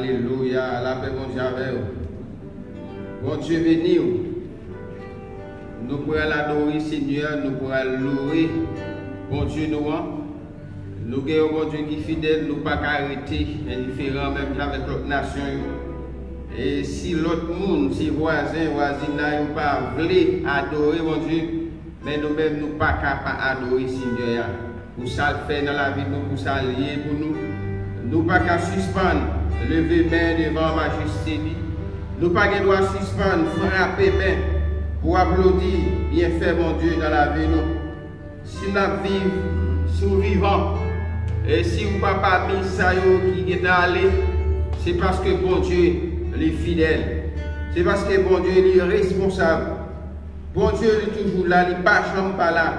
Alléluia. La paix, bon Dieu, avec vous. Bon Dieu, béni. Nous pourrons l'adorer, Seigneur. Nous pourrons louer. Bon Dieu, nous. Nous avons bon Dieu qui est fidèle. Nous ne pouvons pas arrêter. Indifférent même avec l'autre nation. Et si l'autre monde, si voisin, voisine, n'a pas voulu adorer, mon Dieu, mais nous-mêmes, nous ne sommes pas capables d'adorer, Seigneur. Pour ça le faire dans la vie, pour ça lier pour nous. Nous ne pouvons pas suspendre, lever main devant la majesté. Nous ne pouvons pas suspendre, frapper main pour applaudir, bien fait, mon Dieu, dans la vie. Nous. Si nous vivons, si nous vivons, et si nous ne pouvons pas mis ça qui est allé, c'est parce que, bon Dieu, les fidèles. C'est parce que bon Dieu est responsable. Bon Dieu est toujours là, il n'est pas jamais pas là.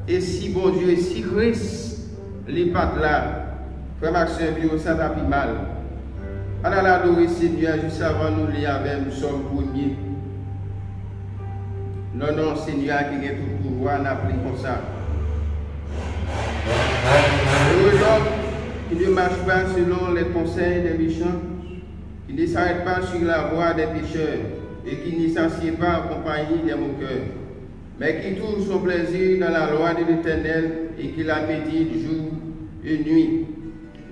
Et si bon Dieu, si Christ n'est pas là, frère Maxime, ça va plus mal. On a l'adoré Seigneur juste avant nous lire avec nous sommes premiers. Non, Seigneur qui a tout pouvoir, on a pris comme ça. Heureux l'homme qui ne marche pas selon les conseils des méchants, qui ne s'arrête pas sur la voie des pécheurs et qui ne s'assied pas en compagnie des moqueurs, mais qui trouve son plaisir dans la loi de l'Éternel et qui la médite jour et nuit.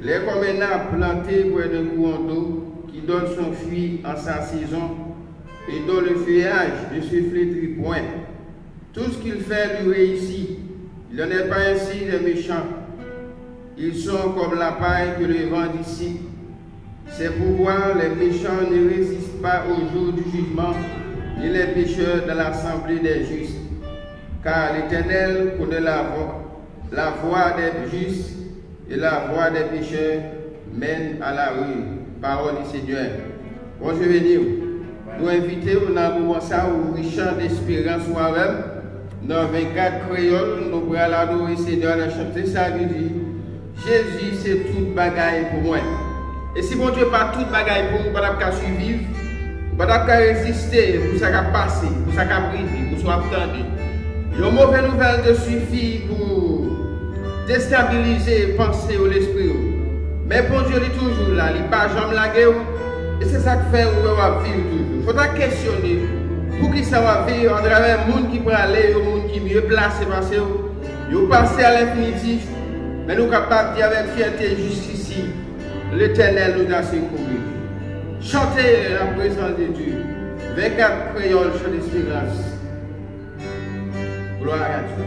Il est comme un arbre planté près d'un courant d'eau qui donne son fruit en sa saison et dont le feuillage ne se flétrit point. Tout ce qu'il fait lui réussit. Il n'en est pas ainsi des méchants. Ils sont comme la paille que le vent dissipe. C'est pourquoi les méchants ne résistent pas au jour du jugement, ni les pécheurs dans l'assemblée des justes. Car l'Éternel connaît la voie des justes et la voie des pécheurs mène à la ruine. Parole du Seigneur. Bonjour, venir. Nous invitons dans le moment ça où Richard d'espérance moi-même, dans 24 créoles, nous pourrons l'adorer Seigneur et chanter ça qui dit Jésus, c'est toute bagaille pour moi. Et si mon Dieu pas toute bagaille pour vous, vous n'avez pas survivre, vous n'avez pas résister, pour ça qui a passé, pour ça qui a privé, pour ça qui a attendu. Une mauvaise nouvelle de suffit pour déstabiliser, penser ou l'esprit. Mais bon Dieu est toujours là, il n'est pas jamais la guerre. Et c'est ça qui fait où on va vivre toujours. Il faudra questionner pour qui ça va vivre en travers le monde qui peut aller, le monde qui est mieux placé, parce que vous passez à l'infinitif, mais nous sommes capables de dire avec fierté jusqu'ici. L'Éternel nous a secouru. Chantez la présence de Dieu. 24 créoles chant d'espérance. Gloire à Dieu.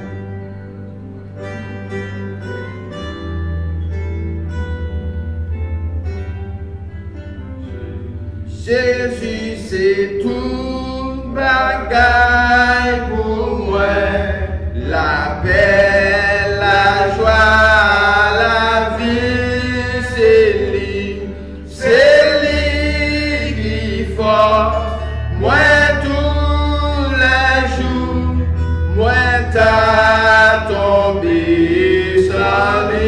Jésus, c'est tout bagaille pour moi. La paix, la joie, la vie, c'est lui qui force. Moi tous les jours, moi t'as tombé sans lui.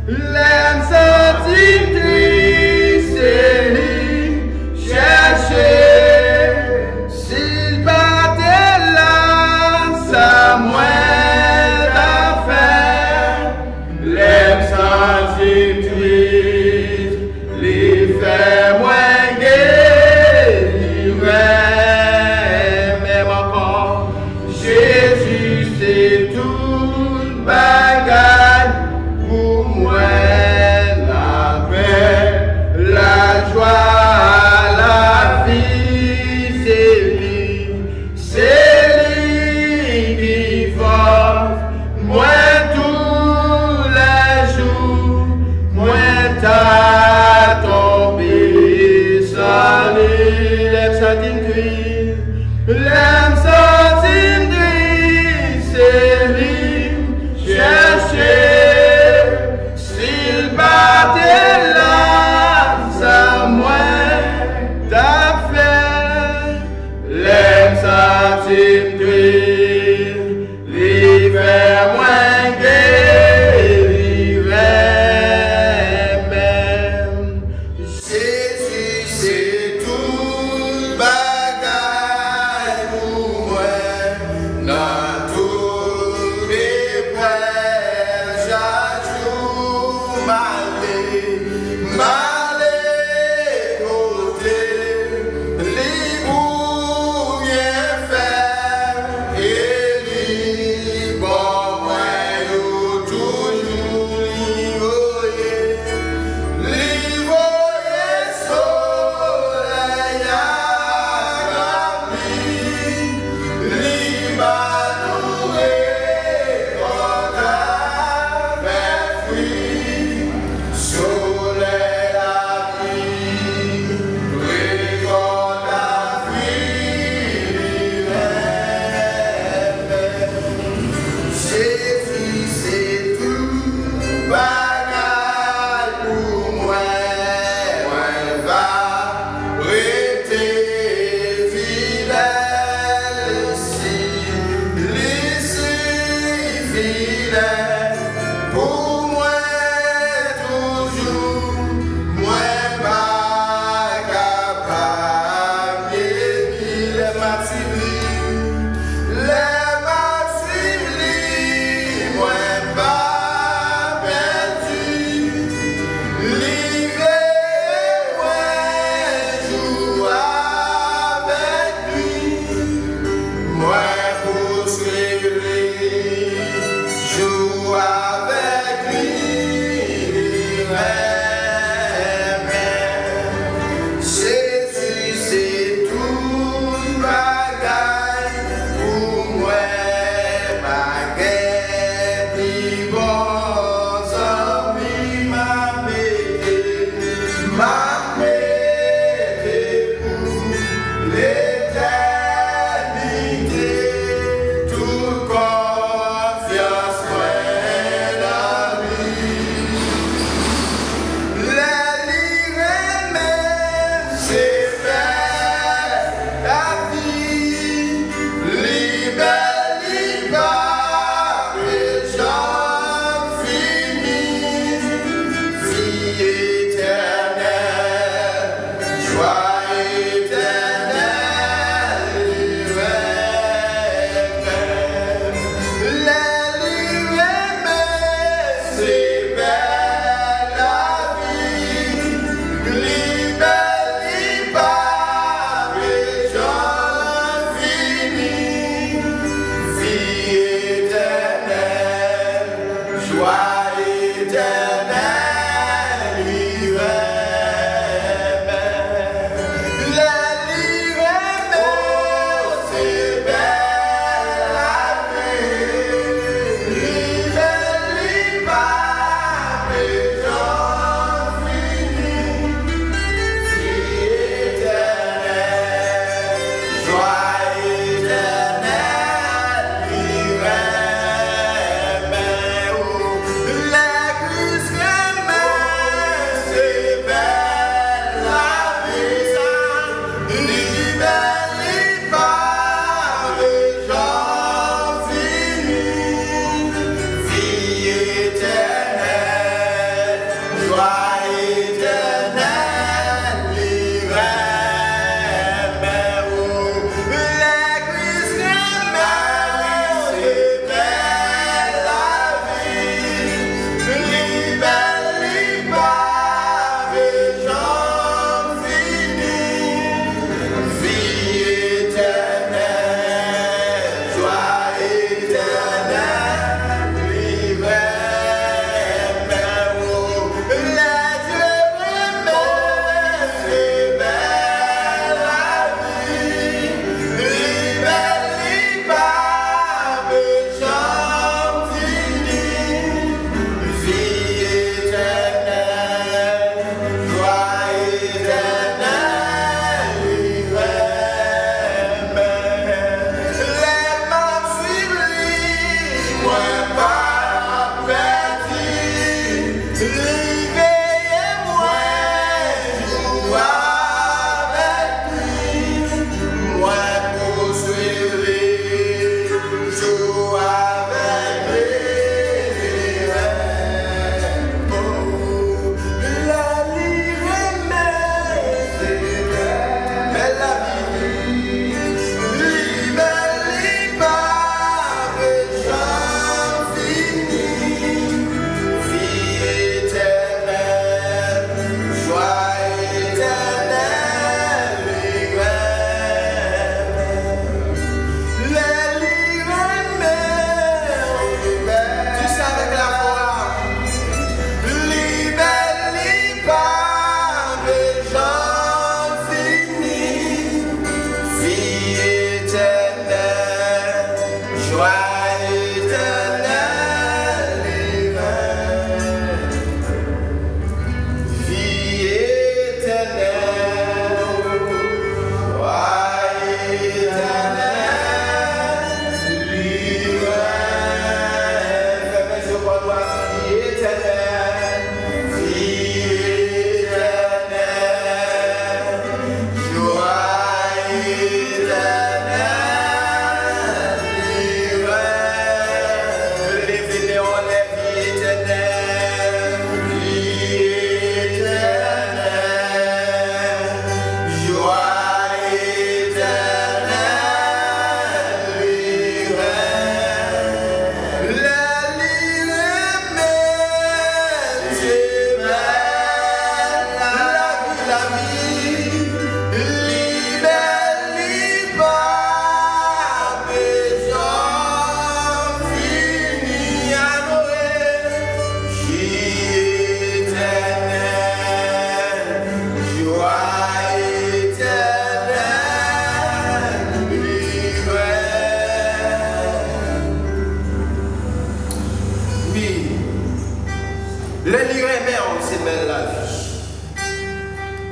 L'aime sentir triste, c'est lui chercher. S'il battait là, ça moi.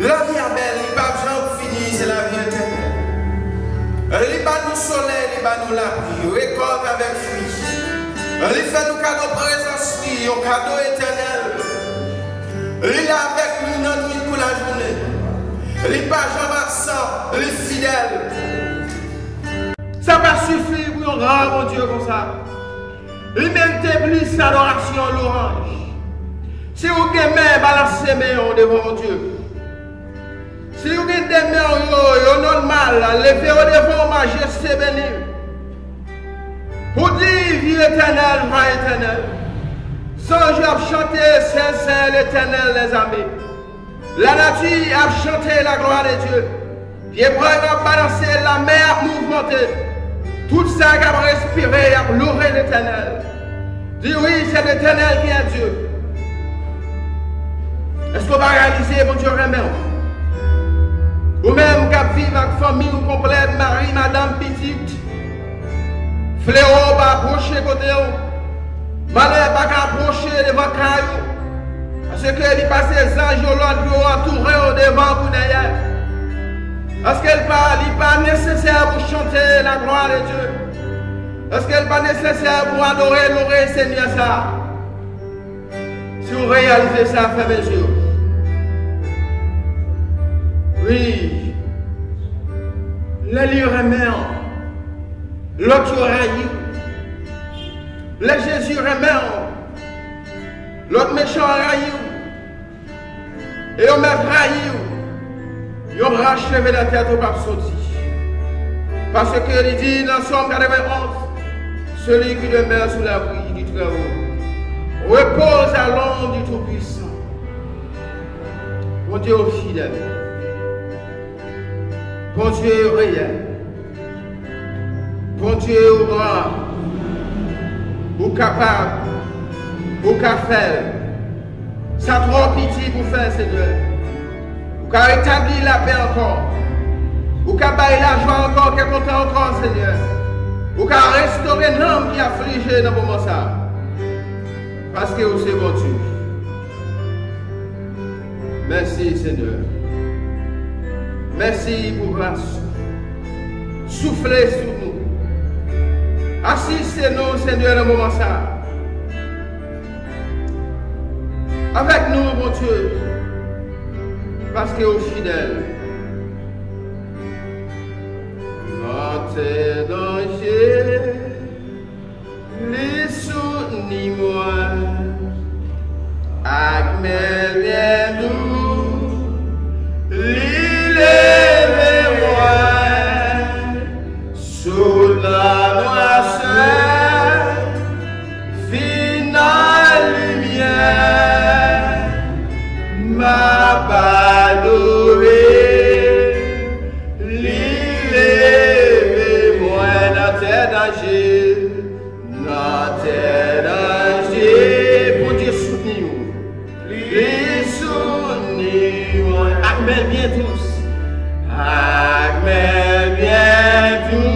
La vie est belle, il n'y a pas de fini, c'est la vie éternelle. Il bat nous soleil, il bat nous la pluie, récolte avec fruits. Il fait nous cadeau présence, un cadeau éternel. Il est avec nous dans la nuit pour la journée. Il n'est pas jamais absent, il est fidèle. Ça va suffire pour un grand bon Dieu comme ça. Il mérite plus adoration, l'orange. Si vous avez même balancé devant mon Dieu. Si vous avez des mains normal, levez devant majesté bénie. Pour dire vie éternelle, joie éternelle. Sans Dieu a chanté, c'est l'éternel, les amis. La nature a chanté la gloire de Dieu. L'hébreu a balancé, la mer a mouvementé. Tout ça a respiré, a loué l'éternel. Dis oui, c'est l'éternel qui est Dieu. Est-ce qu'on va réaliser, mon Dieu, remet? Ou même qui vivent avec famille ou complète, mari, madame, petite. Fléau va approcher côté où. Malheur va approcher devant caillou. Parce qu'il passe les anges l'autre entouré devant vous derrière. Parce qu'elle parle, il n'est pas nécessaire pour chanter la gloire de Dieu. Parce qu'elle n'est pas nécessaire pour adorer le Seigneur ça. Si vous réalisez ça, frère mes yeux. Oui. Les lieux remet. L'autre raillé. Le Jésus remet. L'autre méchant raillé. Et on met raillé. Ils ont rachevé la tête au pape sorti. Parce qu'il dit dans Somme 91, celui qui demeure sous l'abri du Très-Haut repose à l'ombre du Tout-Puissant. Bon Dieu fidèle. Bon Dieu réel. Bon Dieu grand. Ou capable. Ou capable. Ça trop pitié pour faire, Seigneur. Ou qu'à rétablir la paix encore. Ou qu'à bailler la joie encore, qui est content encore, Seigneur. Ou qu'à restaurer l'homme qui est affligé dans le moment ça. Parce que vous c'est bon Dieu. Merci, Seigneur. Merci pour grâce. Soufflez sur nous. Assistez-nous, Seigneur, dans le moment ça. Avec nous, mon Dieu. Parce que vous êtes fidèle. Dans tes dangers, les soutenez-moi. Avec mes liens doux, levez-moi. Sous la noirceur, finale lumière, ma badouée, levez-moi dans tes dangers, dans tes dangers, pour Dieu soutenir, les soutenir, avec bien tous, avec bien tous.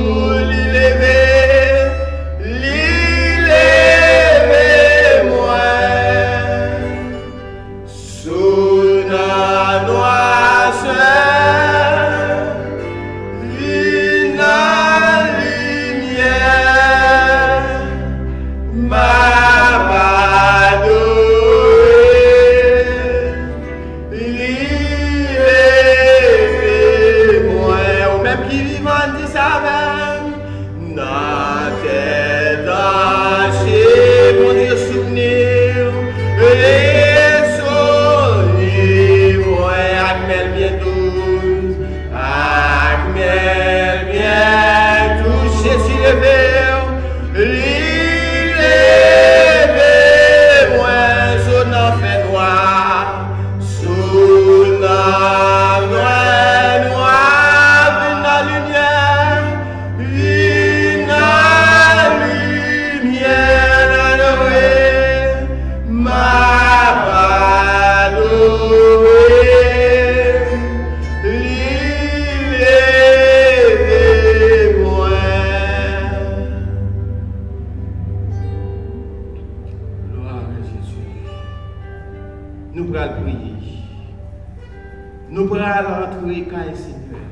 nous pourrons rentrer quand Seigneur.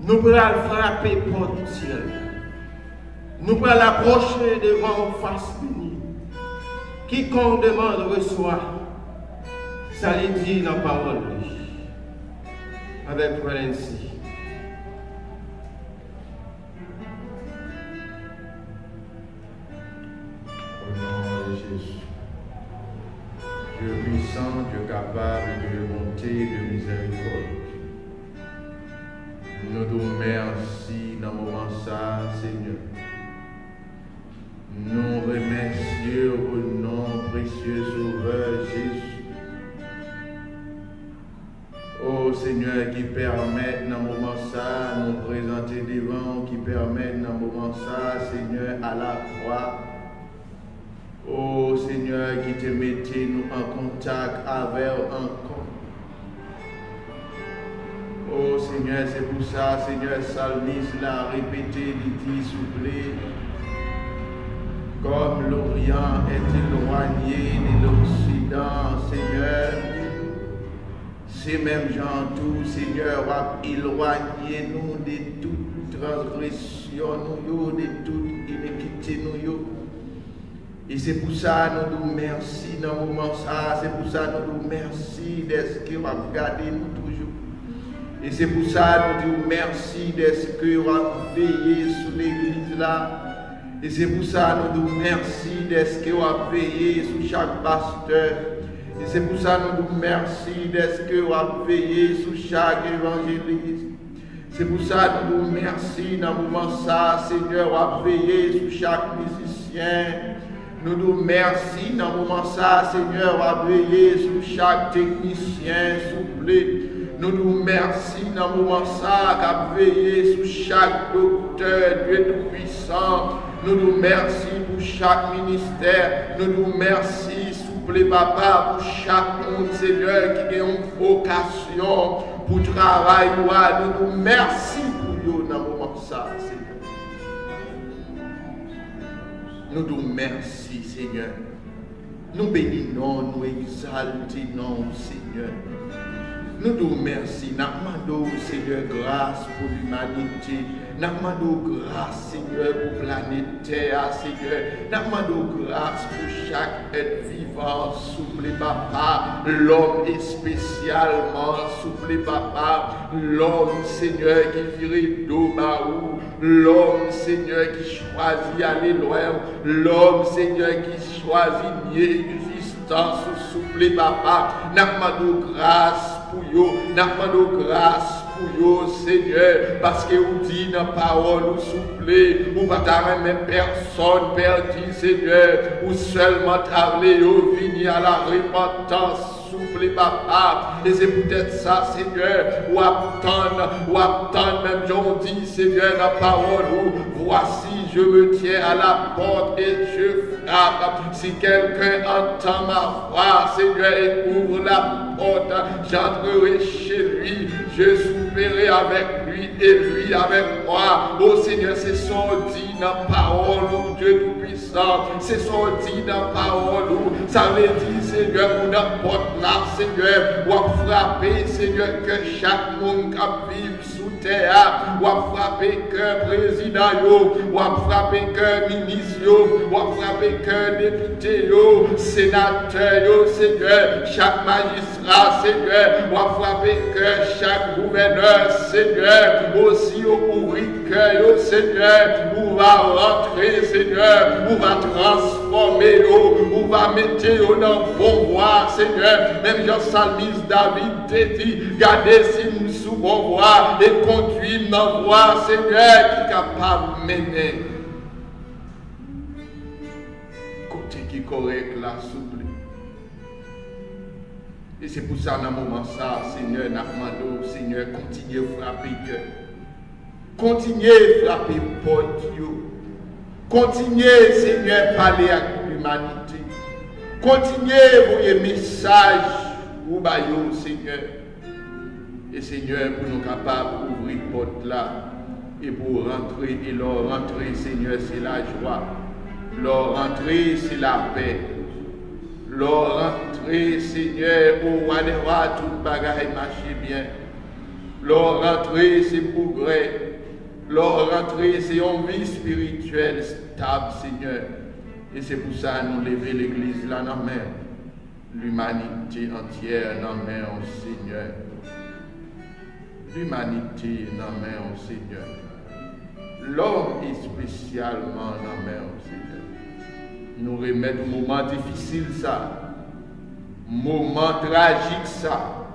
Nous pourrons frapper porte du ciel. Nous pourrons l'approcher devant face unie. Quiconque demande reçoit. Ça les dit dans la parole. Avec toi ainsi. Au nom de Jésus. Dieu puissant, Dieu capable de bonté, de miséricorde. Nous te remercions dans le moment ça, Seigneur. Nous remercions au nom précieux Sauveur Jésus. Oh Seigneur, qui permet dans le moment ça, nous présenter devant, qui permet dans le moment ça, Seigneur, à la croix. Oh Seigneur, qui te mettez nous en contact avec encore. Oh Seigneur, c'est pour ça, Seigneur, Salmis l'a répété, dit s'il vous plaît. Comme l'Orient est éloigné de l'Occident, Seigneur, c'est même gens tout, Seigneur, éloigner nous de toute transgression, nous, de toute iniquité, nous. Et c'est pour ça que nous nous remercions dans le moment ça, c'est pour ça que nous nous remercions de ce que vous avez gardé nous toujours. Et c'est pour ça que nous nous remercions de ce que vous avez veillé sur l'église là. Et c'est pour ça que nous nous remercions de ce que vous avez veillé sur chaque pasteur. Et c'est pour ça que nous nous remercions de ce que vous avez veillé sur chaque évangéliste. C'est pour ça que nous nous remercions dans le moment ça, Seigneur, vous avez veillé sur chaque musicien. Nous nous remercions dans le moment ça, Seigneur, vous avez veillé sur chaque technicien, s'il vous plaît. Nous nous remercions dans le moment ça, vous avez veillé sur chaque docteur, Dieu Tout-Puissant. Nous nous remercions pour chaque ministère. Nous nous remercions, s'il vous plaît, Papa, pour chaque monde, Seigneur, qui a une vocation pour travailler. Nous nous remercions pour vous dans le moment ça, Seigneur. Nous nous remercions, Seigneur. Nous bénissons, nous exaltons, Seigneur. Nous nous remercions. Nous demandons, Seigneur, grâce pour l'humanité. Nous demandons grâce, Seigneur, pour la planète Terre, Seigneur. Nous demandons grâce pour chaque être vivant, souple Papa. L'homme est spécialement, souple Papa. L'homme, Seigneur, qui virait d'eau baou. L'homme, Seigneur, qui choisit d'aller loin. L'homme, Seigneur, qui choisit nier existence, souple Papa. Nous demandons grâce pour vous. Nous demandons grâce pour vous, Seigneur, parce que vous dites dans la parole, vous soufflez, vous ne pouvez pas même personne perdue, Seigneur, ou seulement t'avez venir à la repentance. Souple Papa, et c'est peut-être ça, Seigneur, ou attendre, même j'en dis, Seigneur, dans la parole, où voici, je me tiens à la porte et je frappe. Si quelqu'un entend ma voix, Seigneur, et ouvre la porte, j'entrerai chez lui, je souperai avec lui et lui avec moi. Oh Seigneur, c'est son dit dans la parole, oh Dieu Tout-Puissant, c'est son dit dans la parole, ça veut dire, Seigneur, ou n'importe là, Seigneur, ou à frapper, Seigneur, que chaque monde qui vit sous terre, ou à frapper que président, ou à frapper que ministre, ou à frapper que député, sénateur, Seigneur, chaque magistrat, Seigneur, ou à frapper que chaque gouverneur, Seigneur, aussi au ouvrir cœur, Seigneur, où va rentrer, Seigneur, où va transformer, où va mettre dans le bon voie, Seigneur, même Jean-Salmis David te dit, gardez si nous sous bon voie et conduire dans la voie, Seigneur, qui est capable de mener. Côté qui est correct là, souple. Et c'est pour ça, dans le moment ça, Seigneur, nous Seigneur, continuez à frapper cœur. Continuez à frapper porte. Continuez, Seigneur, à parler avec l'humanité. Continuez à envoyer message au baillot, Seigneur. Et Seigneur, pour nous capables d'ouvrir la porte là. Et pour rentrer, et leur rentrer, Seigneur, c'est la joie. Leur rentrer, c'est la paix. Leur rentrée, Seigneur, au roi des rois, tout bagaille marche bien. Leur rentrée, c'est progrès. Leur rentrée, c'est une vie spirituelle stable, Seigneur. Et c'est pour ça que nous levons l'église là dans la main. L'humanité entière dans la main au Seigneur. L'humanité dans la main au Seigneur. L'homme est spécialement dans la main au Seigneur. Nous remettons un moment difficile ça. Moment tragique ça.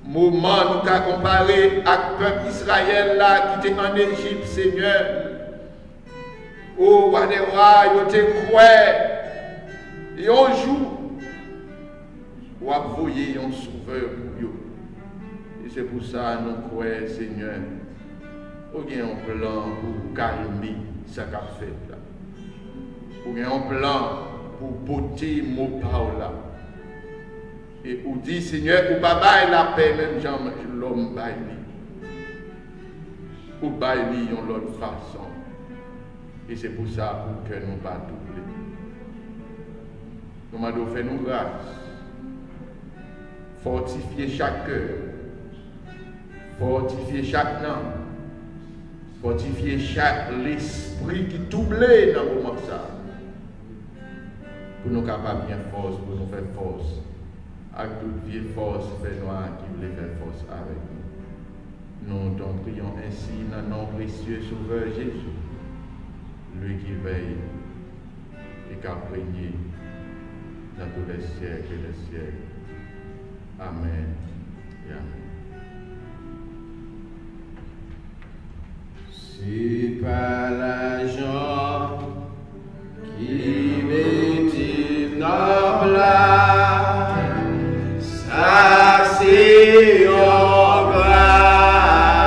Moment nous avons comparé avec le peuple Israël là qui était en Égypte, Seigneur. Oh, roi des rois, il était croix. Et un jour, vous voyez un sauveur pour vous. Et c'est pour ça que nous croyons, Seigneur, qu'il y a un plan pour calmer ce qu'a fait là. Il y a un plan pour botter mon parole là. Et vous dit, Seigneur, vous ne pas la paix, même Jean l'homme baille. Vous baille de l'autre façon. Et c'est pour ça que nous ne pas doubler. Nous devons faire nos grâces. Fortifier chaque cœur. Fortifier chaque âme. Fortifier chaque l'esprit qui doublait dans le moment ça. Pour nous capables bien force, pour nous faire force. Avec toute vieille force, fait noir qui voulait faire force avec nous. Nous t'en prions ainsi dans notre précieux Sauveur Jésus, lui qui veille et qui a régné dans tous les siècles et les siècles. Amen et amen. C'est pas l'argent qui m'est noble. Ça c'est en grâce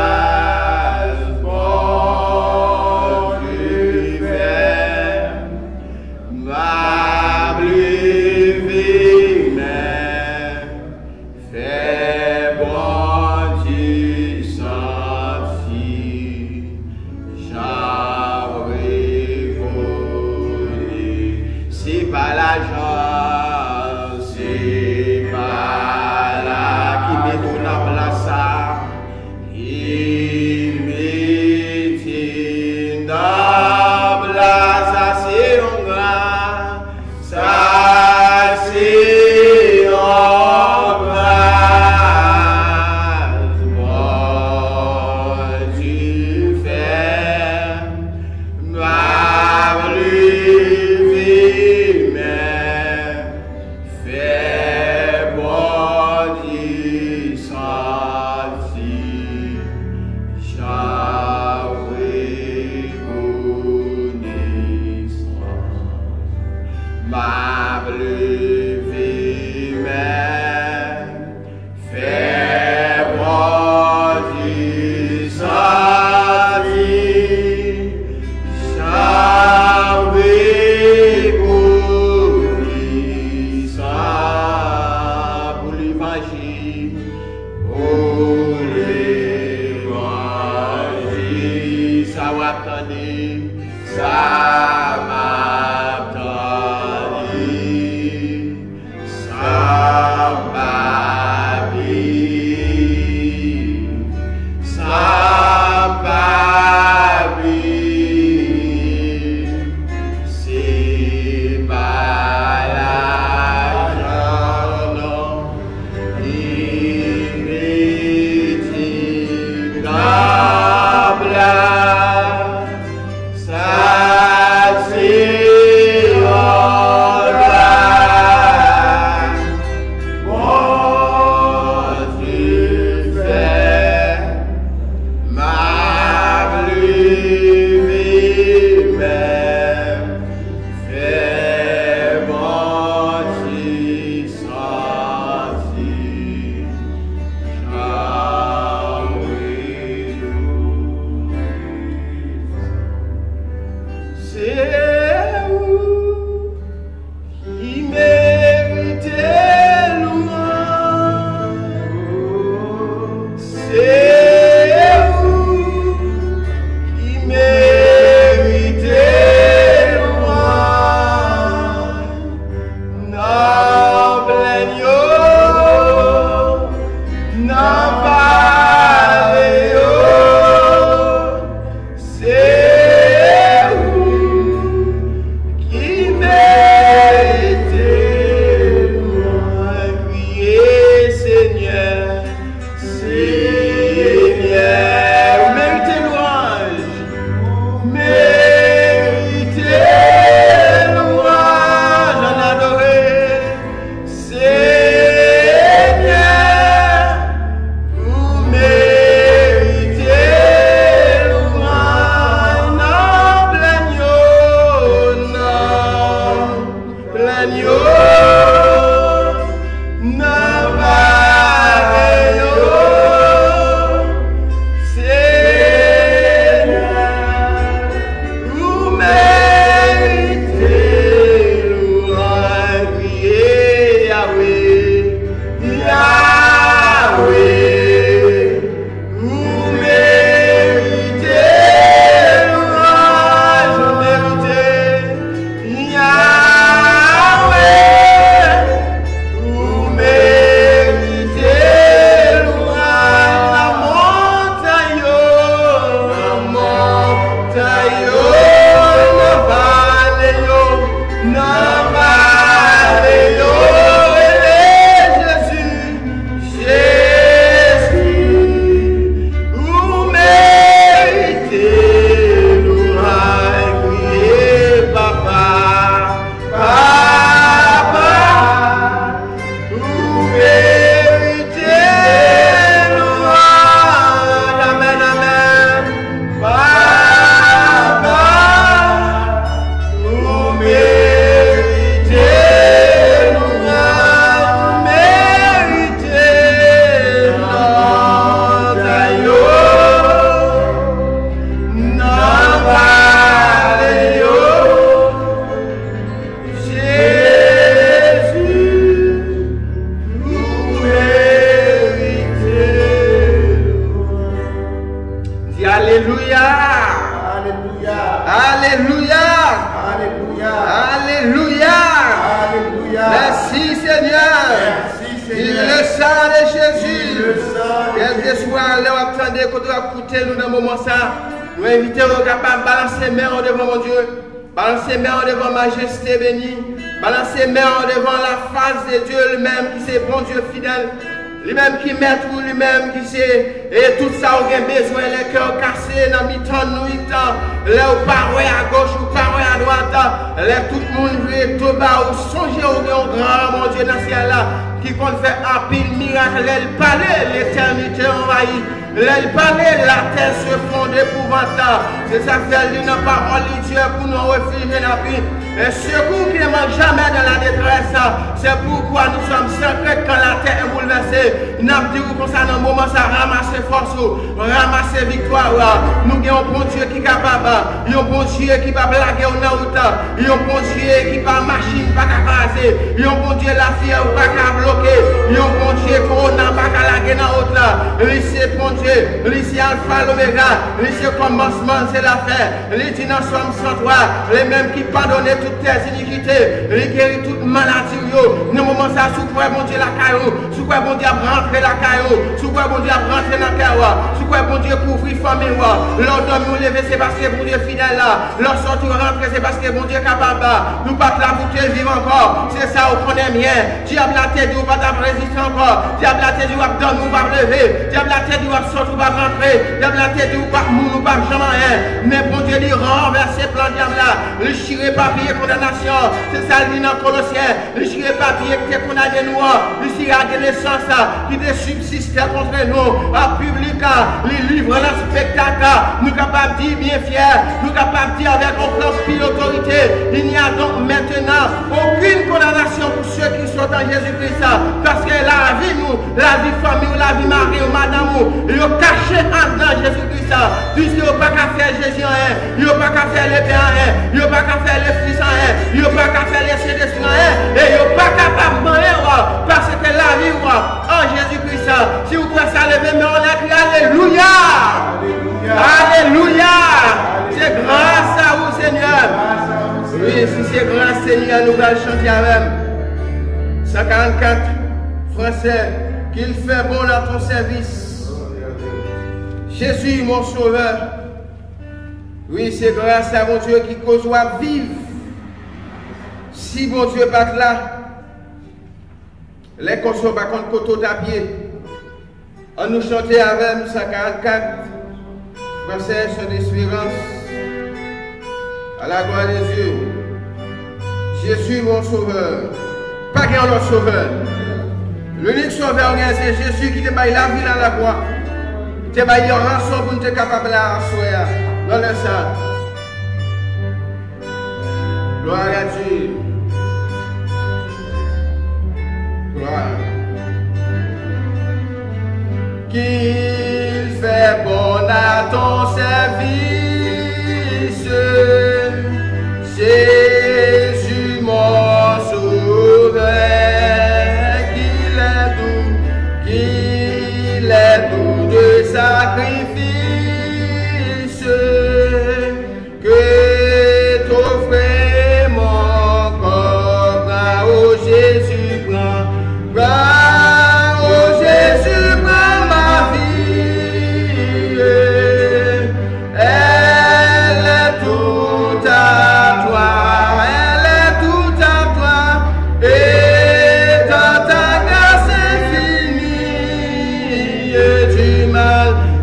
pour lui faire ma bleu même fait bon du senti j'avais volé c'est pas l'argent Lui-même qui met tout, lui-même qui sait, et tout ça, on a besoin, les cœurs cassés, dans mi-temps, les parois à gauche ou parois à droite, les tout le monde veut tout bas, ou songer au grand, mon Dieu, dans ce ciel-là, qui compte faire un pile miracle, elle parlait, l'éternité envahie. Elle parlait, la terre se fonde épouvantable. C'est ça qu'elle dit, n'a pas parole Dieu pour nous réfugier dans la vie. Et secours qui ne manque jamais dans la détresse. C'est pourquoi nous sommes secrets quand la terre est bouleversée. Nous avons dit comme ça dans le moment, ça ramasser force, ramasser victoire. Nous avons un bon Dieu qui est capable. Il y a un bon Dieu qui va blaguer au route. Il y a un bon Dieu qui va machine, pas qu'à craser. Il y a un bon Dieu la fière, pas qu'à bloquer. Il y a un bon Dieu qu'on n'a pas qu'à laguer dans la route. Il c'est bon Dieu. Lui c'est Alpha l'Oméga, lui c'est commencement, c'est la fin. Lui dit dans Somme 103, les mêmes qui pardonnent toutes tes iniquités, lui guérit toute maladie. Nous moment ça, sous quoi bon Dieu la caillou, sous quoi bon Dieu a rentré la caillou, sous quoi bon Dieu a rentré dans le cœur, sous quoi bon Dieu couvrir famille. L'ordre nous lever, c'est parce que bon Dieu fidèle là. L'ordre sortir rentrer, c'est parce que bon Dieu capable. Nous pas la bouteille vivre encore. C'est ça, on connaît bien. Diable la tête, nous pas résister encore. Diable la tête, nous pas donner, nous pas lever. Diable la tête, nous pas sortir, nous pas rentrer. Diable la tête, nous pas mou, nous pas jamais rien. Mais bon Dieu, il renverse plan diable là. Le chiré papier condamnation. C'est ça, il dit dans Colossiens. Le chiré papier qui est condamné nous. Le chiré de naissance qui te subsiste contre nous. À public, les livres, le spectacle. Nous capables de dire bien fiers. Nous capables de dire avec pile autorité. Il n'y a donc maintenant aucune condamnation pour ceux qui sont en Jésus-Christ. Parce que la vie, nous, la vie famille, la vie mari, madame, ils ont caché en dedans Jésus-Christ. Puisqu'ils n'ont pas qu'à faire Jésus en un. Ils n'ont pas qu'à faire les pères en un. Ils n'ont pas qu'à faire les fils en un. Ils n'ont pas qu'à faire les Saint-Esprit en un. Et ils n'ont pas capable de mourir parce que la vie en Jésus-Christ. Si vous pouvez ça lever, mais on a crié Alléluia. Alléluia. C'est grâce à vous, Seigneur. Oui, si c'est grâce, Seigneur, nous allons chanter avec 144 Français qu'il fait bon à ton service. Jésus, mon sauveur. Oui, c'est grâce à mon Dieu qui cause à vivre. Si mon Dieu pas là, les consommateurs par contre coteau d'apier. On nous chantait avec 144, verset sur l'espérance, à la gloire des dieux. Jésus, mon sauveur. Pas qu'un autre sauveur. L'unique sauveur, c'est Jésus qui te baille la vie dans la croix. Il te baille un rançon pour nous être capable de la assoyer. Dans le sang. Gloire à Dieu. Gloire. Qu'il fait bon à ton service, Jésus mon sauveur, qu'il est doux de sacrifice, que t'offrait mon corps, prends, oh Jésus, prends, oh Jésus, prends ma vie, elle est toute à toi, elle est toute à toi, et dans ta grâce infinie,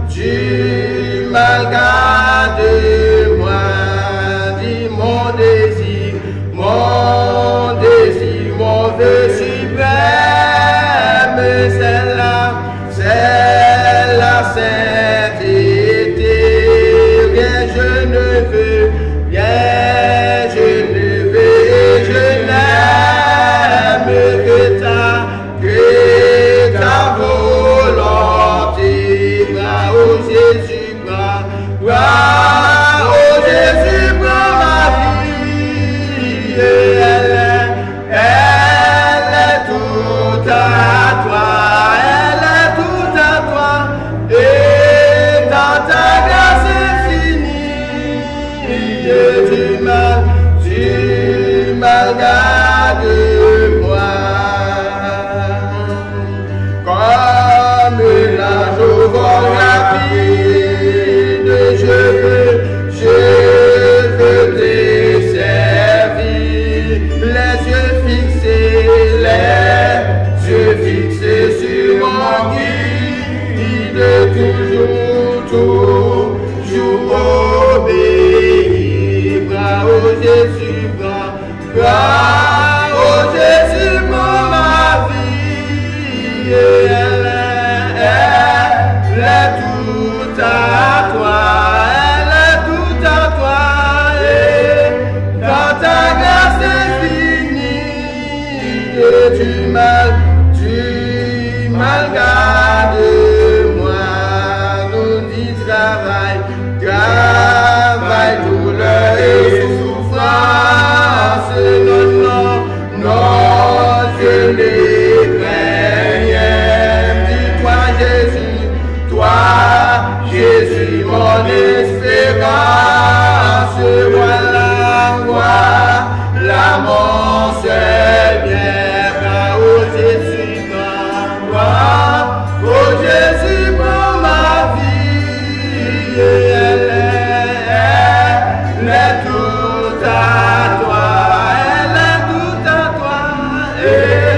du mal garde-moi, dis mon désir, mon vœu suprême, c'est la sainteté, rien je ne veux, rien je ne veux, et je n'aime que ta volonté, bras, oh Jésus, bras, oh Jésus, prends ma vie, elle est toute à toi, elle est toute à toi, et dans ta grâce infinie, du mal garde-moi. Comme l'ange au vol rapide, je veux te servir, les yeux fixés sur mon guide, toujours obéir, bras, oh Jésus, bras, oh Jésus, pour ma vie, elle est toute à toi, elle est toute à toi, et dans ta grâce infinie, du mal garde-moi, nous dit travail, douleur et souffrance, non, je n'ai rien. Dis-toi Jésus, mon espérance, voilà mon seul bien, oh Jésus, oh Jésus, pour ma vie, elle est toute à toi, elle est toute à toi, et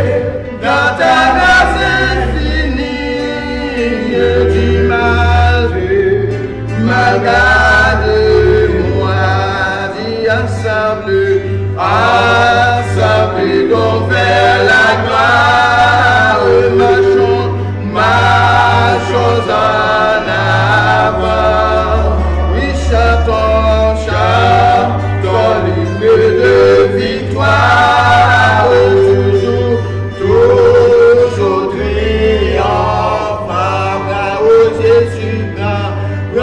dans ta grâce infinie, du mal garde-moi, dis ensemble, donc vers la gloire, marchons en avant, oui, chantons l'hymne de victoire, toujours triomphant, oh Jésus, oh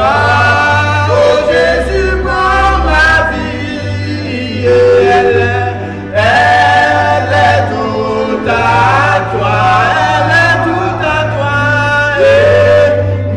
Jésus, pour ma vie, elle est toute à toi, elle est toute à toi, et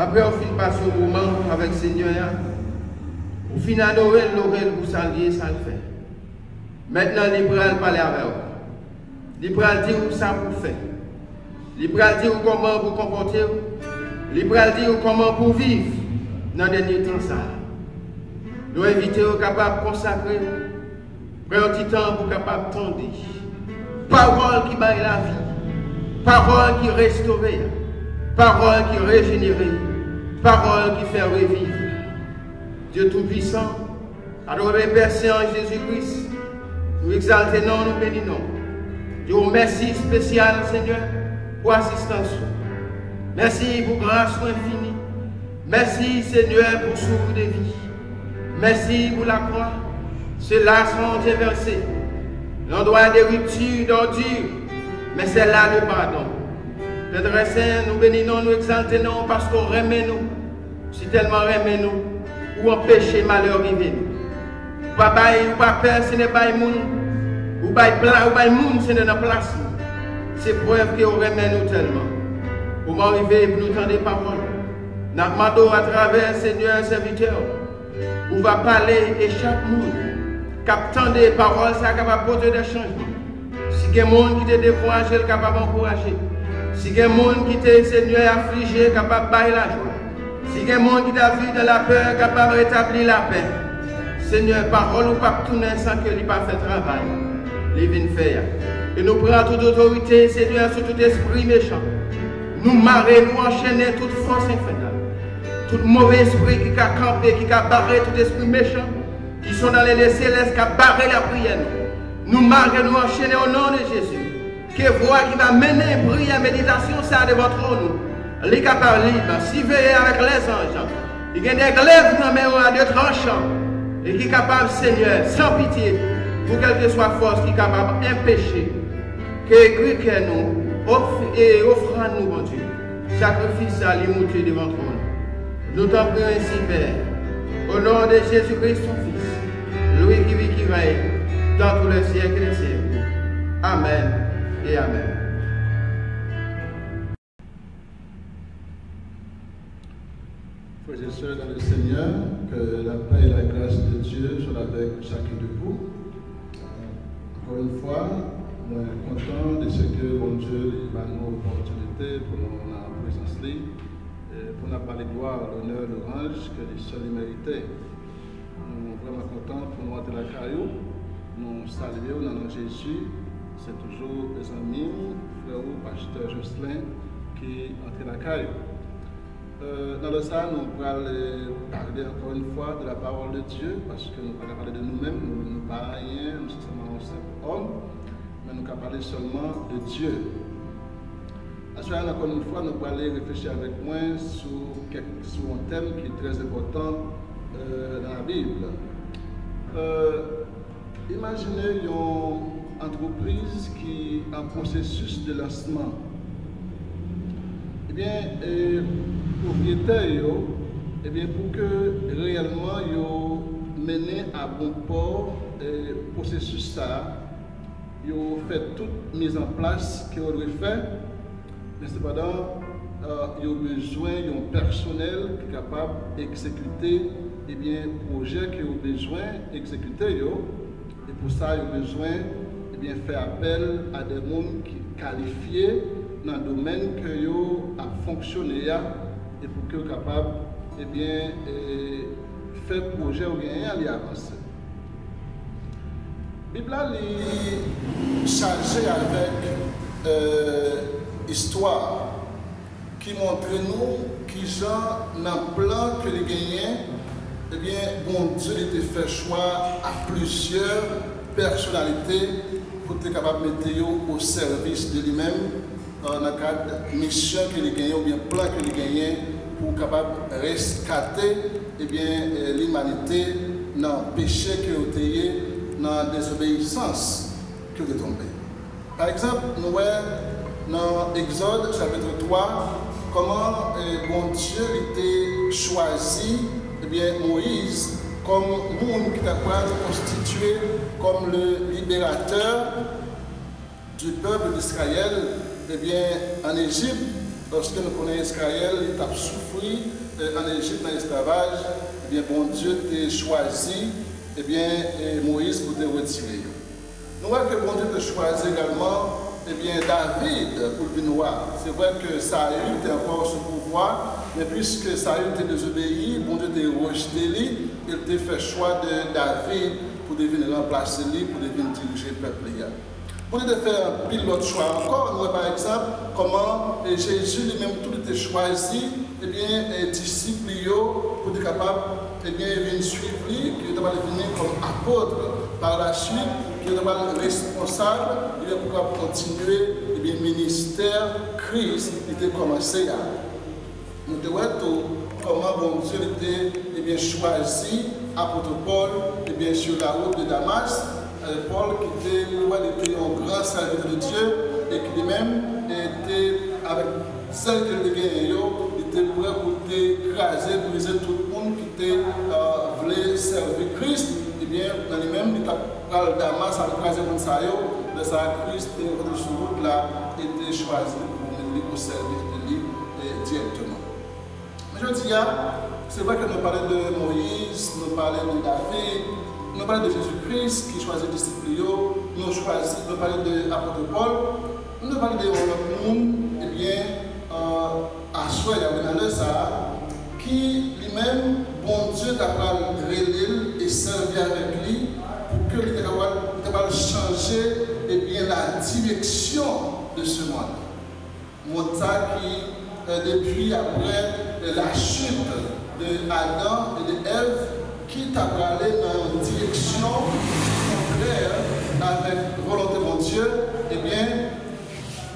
Après, on finit passer un moment avec le Seigneur. On finit à adorer pour s'allier, ça le fait. Maintenant, il va parler avec vous. Il va dire ça pour faire. Il va dire comment vous comporter. Il va dire comment vous vivre dans le dernier temps. Nous invitons capables de consacrer. Prendre un petit temps pour capable tendre. Parole qui baille la vie. Parole qui restaure. Parole qui régénère. Parole qui fait revivre. Dieu Tout-Puissant, adoré Père Saint Jésus-Christ, nous exaltons, nous bénissons. Dieu, merci spécial, Seigneur, pour l'assistance. Merci pour grâce infinie. Merci, Seigneur, pour souffle de vie. Merci pour la croix. C'est là sont déversés. L'endroit des ruptures, d'ordures, mais c'est là le pardon. Père Saint, nous bénissons, nous exaltons parce qu'on remet nous. Si tellement remet nous, ou empêcher malheur arriver nous. Ou pas peur, ce n'est pas le monde. Ou pas le monde, ce n'est pas la place. C'est preuve qu'on remet nous tellement. Pour m'arriver pour nous tendre des paroles. Nous demandons à travers Seigneur serviteur. Où va parler et chaque monde. Captant des paroles, ça est capable d'apporter des changements. Si il y a des gens qui te découragent, il est capable d'encourager. Si il y a des gens qui te Seigneur affligé, capable de bailler la joie. Si il y a des gens qui t'a vu dans la peur, capable de rétablir la paix. Seigneur, parole ou pas tourner sans que lui pas fait travail. Il vient faire. Et nous prenons toute autorité, Seigneur, sur tout esprit méchant. Nous marrer, nous enchaîner toute force infernale. Tout mauvais esprit qui a campé, qui a barré tout esprit méchant, qui sont dans les lieux célestes, qui a barré la prière. Nous marrer, nous enchaîner au nom de Jésus. Que voix qui va mener prière, méditation, ça devant nous. Les capables libres, s'y veiller avec les anges. Il y a des glaives dans mes de tranchants. Et qui est capable, Seigneur, sans pitié, pour quelle que soit force, qui est capable d'empêcher que écrit que nous, et offrant nous, mon Dieu, sacrifice à l'immoutier devant nous. Nous t'en prions ainsi, Père, au nom de Jésus-Christ, son Fils, lui qui vit, qui règne, dans tous les siècles et les siècles. Amen et Amen. Frères et sœurs dans le Seigneur, que la paix et la grâce de Dieu soient avec chacun de vous. Encore une fois, nous sommes contents de ce que bon Dieu va nous opportunité pour nous en présence pour nous parler de gloire, l'honneur, l'orange que les seuls méritaient. Nous sommes vraiment contents pour nous entrer la caillou, nous saluer au nom de Jésus. C'est toujours les amis, frère ou pasteur Jocelyn qui entrent la caillou. Dans le ça, nous allons parler encore une fois de la parole de Dieu, parce que nous ne pouvons pas parler de nous-mêmes, nous ne sommes pas rien, nous sommes seulement un simple homme, mais nous pouvons parler seulement de Dieu. Encore une fois, nous allons réfléchir avec moi sur un thème qui est très important dans la Bible. Imaginez une entreprise qui est en processus de lancement. Eh bien, propriétaires, eh bien, pour que réellement ils menent à bon port le processus ça, ils ont fait toute mise en place qu'ils auraient fait, mais cependant, ils ont besoin d'un personnel qui est capable d'exécuter eh bien, projet qu'ils ont besoin d'exécuter. Et pour ça, ils ont besoin de bien, faire appel à des gens qui sont qualifiés dans le domaine que ils ont fonctionné et pour qu'ils soient capables de bien, faire le projet ou bien aller avancer. La Bible est chargée avec histoire qui montre nous qui genre dans le plan que les gagnants, eh bien, bon Dieu était fait choix à plusieurs personnalités pour être capable de mettre au service de lui-même dans le cadre de mission que les gagnants ou bien plan que les gagnants pour capable de rescater eh bien, l'humanité dans le péché qui a été dans la désobéissance qui a été tombée. Par exemple, nous voyons dans Exode chapitre 3 comment bon Dieu était choisi eh bien, Moïse comme monde qui est capable de constituer comme le libérateur du peuple d'Israël eh bien, en Égypte lorsque nous connaissons Israël, il a souffert en Égypte dans l'esclavage, eh bien, bon Dieu t'a choisi, eh bien, Moïse pour te retirer. Nous voyons que bon Dieu t'a choisi également, eh bien, David pour le venir. C'est vrai que Saül était encore sous pouvoir, mais puisque Saül était désobéi, bon Dieu t'a rejeté lui, il t'a fait choix de David pour devenir remplacer lui, pour devenir diriger le peuple. Pour de faire un pilote choix encore, nous voyons par exemple comment Jésus lui-même tout était choisi, eh bien, disciples pour être capable, eh bien, venir suivre lui, qui est venir comme apôtre par la suite, qui est responsable, il est pour continuer, eh bien, ministère Christ, il était commencé à. Nous devons comment bon Dieu était, eh bien, choisi apôtre Paul, eh bien, sur la route de Damas. Paul qui était un grand serviteur de Dieu et qui lui-même était avec celle qu'il avait gagnée, il était prêt pour écraser, briser tout le monde qui voulait servir Christ. Et bien, dans lui-même, il a pris Damas à écraser le monde, mais ça Christ et votre route là était choisi pour venir au service de lui directement. Mais je dis, c'est vrai que nous parlons de Moïse, nous parlons de David. Nous parlons de Jésus-Christ qui choisit les disciples, nous parlons de l'apôtre Paul, nous parlons de monde, eh bien, à soi, il y a ça, qui lui-même, bon Dieu, t'a relé et servi avec lui pour que lui capable de changer eh bien, la direction de ce monde. Monde qui, depuis après la chute de Adam et de Ève, qui t'a parlé dans une direction contraire avec volonté de Dieu, eh bien,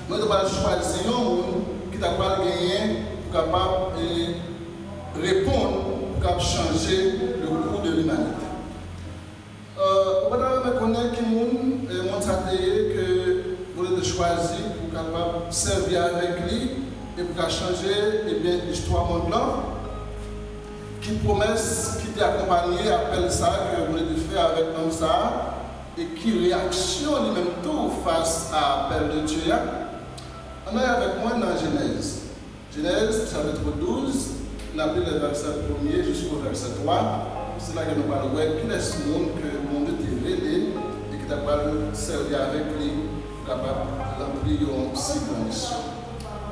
nous devons choisir un monde qui t'a parlé gagner pour capable de répondre, pour changer le cours de l'humanité. On va reconnaître que le monde que vous devez choisir pour capable servir avec lui et pour changer eh bien, l'histoire mondiale. Qui promesse, qui t'a accompagné, appelle ça, que vous avez fait avec l'homme ça, et qui réaction lui-même tout face à l'appel de Dieu. On est avec moi dans Genèse. Genèse, chapitre 12, on a pris le verset 1er jusqu'au verset 3. C'est là que nous parlons de qui est ce monde que le monde est révélé et qui t'a servir avec lui, capable de remplir une si grande mission.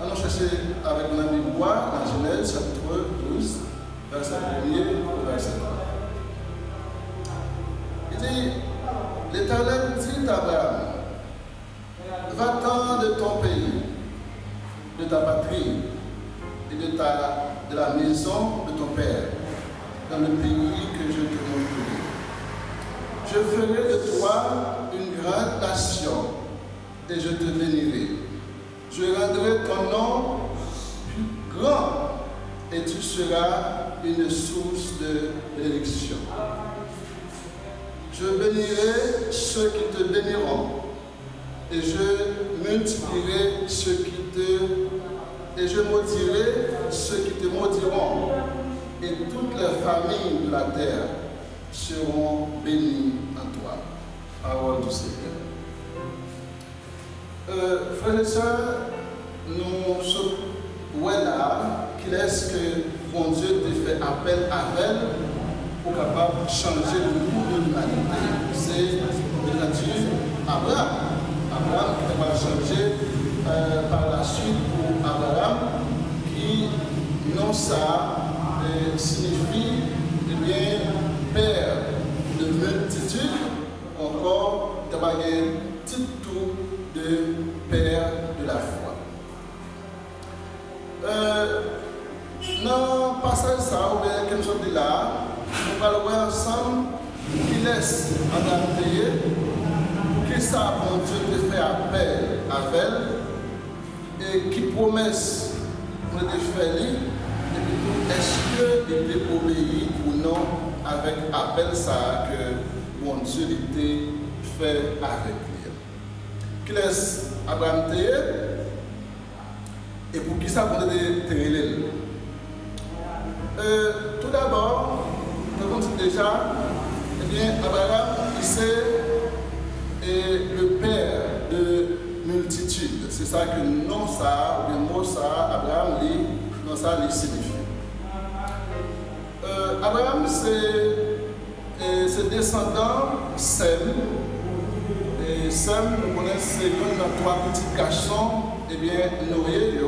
On a cherché avec mon ami Bois dans Genèse, chapitre 12. Verset 1er au verset 3. Il dit, l'Éternel dit à Abraham, va-t'en de ton pays, de ta patrie et de la maison de ton père, dans le pays que je te montrerai. Je ferai de toi une grande nation et je te bénirai. Je rendrai ton nom plus grand et tu seras une source de bénédiction. Je bénirai ceux qui te béniront, et je multiplierai ceux qui te... et je maudirai ceux qui te maudiront, et toutes les familles de la terre seront bénies en toi. Parole du Seigneur. Frères et sœurs, nous sommes là, qu'il est-ce que bon Dieu t'a fait appel à elle pour capable de changer le cours de l'humanité. C'est Dieu Abraham. Abraham qui va changer par la suite pour Abraham, qui non ça signifie eh bien, père de multitude, encore il va gagner titre de père de la foi. Dans le passage ça, ou bien quelque chose de là, on va le voir ensemble qui laisse adapter pour que ça, bon Dieu te fait appel à elle et qui promesse pour te faire lui, et puis est-ce que il était obéi ou non avec appel ça que bon Dieu était fait avec lui. Qui laisse Abraham et pour qui ça pour te révéler. Tout d'abord, nous dit déjà, eh bien, Abraham, il c'est le père de multitude. C'est ça que non ça, ou le mot ça, Abraham, non ça, il signifie. Abraham, c'est descendant Sem. Et Sem, nous connaissons, c'est l'un de trois petits garçons, et bien, Noé,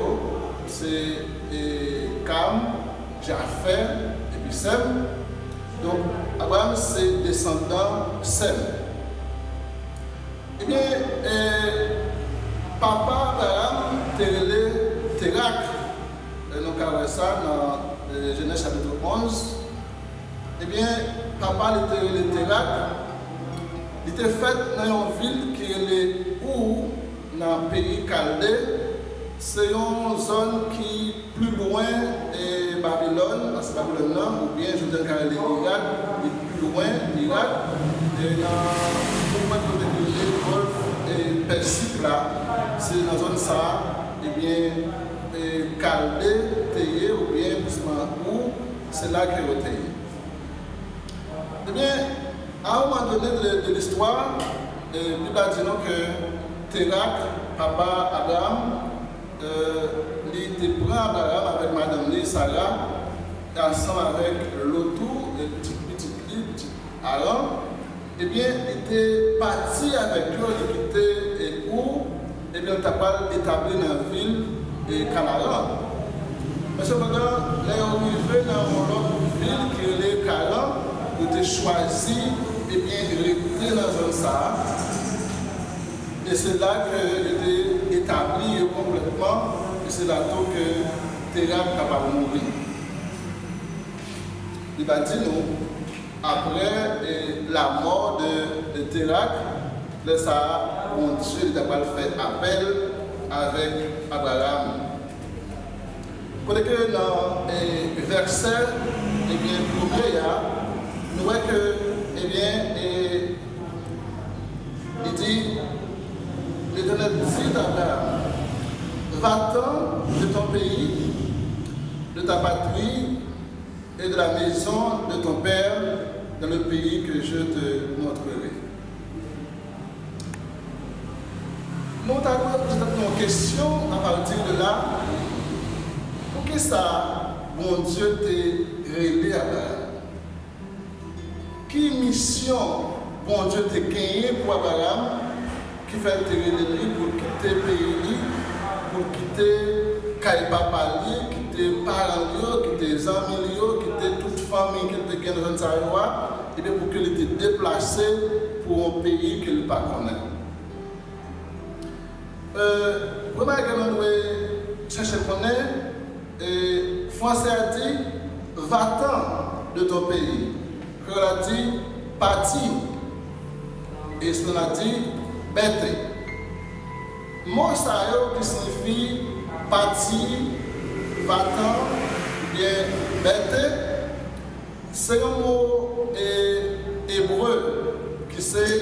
c'est Cam, Japheth, et puis Sem. Donc, Abraham, c'est descendant Sem. Eh bien, papa Abraham, Térak, nous avons ça dans Genèse chapitre 11. Eh bien, papa le Térak, il était fait dans une ville qui est où, dans le pays Chaldée. C'est une zone qui est plus loin de Babylone, c'est Babylone Nord, ou bien je veux dire l'Irak, plus loin l'Irak, et dans le golfe et Persique là, c'est dans la zone ça, et bien Chaldée, Théé, ou bien où c'est là qu'il est Théé. Eh bien, à un moment donné de l'histoire, la Bible dit que Térak, papa Abraham, il était prêt à Abraham avec madame Sarah, ensemble avec Lotou et petit Aaron, eh bien, il était parti avec eux, il quittait où, eh bien, il était établi dans la ville de Canaan. Mais cependant, là, on arrivé dans une ville qui est Canaan, il était choisi, eh bien, rester dans la zone ça. Et c'est là qu'il était établi complètement, et c'est là que Térak est capable de mourir. Il va dire nous, après la mort de Térak, bon Dieu n'a pas fait appel avec Abraham. Pour que dans le verset, eh bien, premier, nous voyons que, eh bien, il dit, l'Éternel dit à Abraham, va-t'en de ton pays, de ta patrie et de la maison de ton père dans le pays que je te montrerai. Nous avons une question à partir de là. Pour que ça, bon Dieu t'a révélé à Abraham? Quelle mission, bon Dieu t'a gagné pour Abraham qui fait te révéler pour quitter le pays, pour quitter Kaïpapa, quitter les parents, quitter les amis, quitter toute famille qui était dans le et bien pour qu'il était déplacé pour un pays qu'il ne pas connaît. Vraiment, on doit chercher à connaître. Français a dit, va-t'en de ton pays. Créole a dit, parti. Et cela a dit, bête. Mot ça qui signifie parti, va-t'en, bien bête. C'est un mot hébreu qui c'est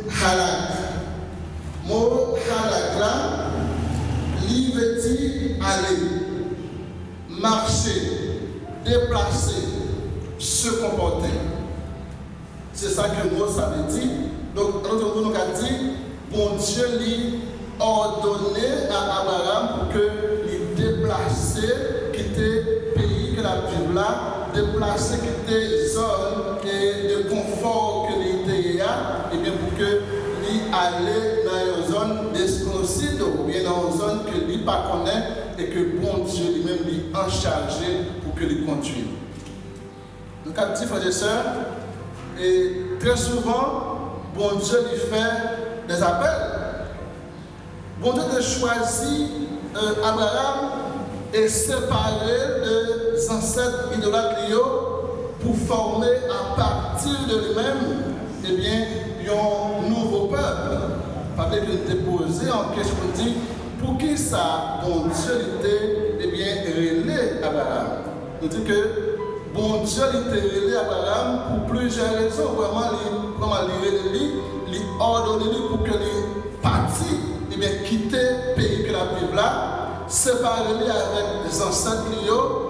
halak. Mot halak là, il veut dire aller, marcher, déplacer, se comporter. C'est ça que le mot ça veut dire. Donc, notre mot a dit, bon Dieu lui ordonné à Abraham pour qu'il déplace, quitter le pays que la Bible là, déplacer, quitter les zones de confort que l'État a, et bien pour que lui aller dans une zone desconocide ou bien dans une zone que lui pas connaît et que bon Dieu lui-même lui en chargé pour que lui continue. Donc, petits frères et sœurs, et très souvent, bon Dieu lui fait des appels. Bon Dieu a choisi Abraham et séparé des ancêtres idolâtres pour former à partir de lui-même, eh bien, un nouveau peuple. Parce qu'il était posé en question, dit, pour qui ça, bon Dieu était, eh bien, relais Abraham. On dit que bon Dieu était relais Abraham pour plusieurs raisons. Vraiment, il ordonné pour que les partis, eh bien, quitter le pays que la Bible là, séparer avec les ancêtres,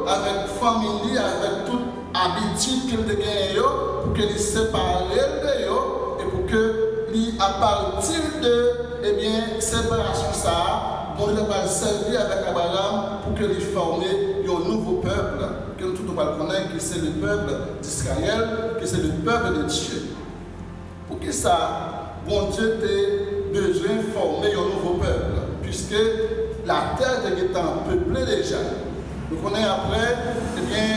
avec la famille, avec toute habitude qu'il a gagné, pour que les séparer et pour que, à partir de eh bien, séparation ça, bon Dieu va servir avec Abraham pour que lui former un nouveau peuple, que nous tous nous connaissons, que c'est le peuple d'Israël, que c'est le peuple de Dieu. Pour que ça, bon Dieu ait besoin de former un nouveau peuple, puisque la terre est peuplée déjà. Nous connaissons après, eh bien,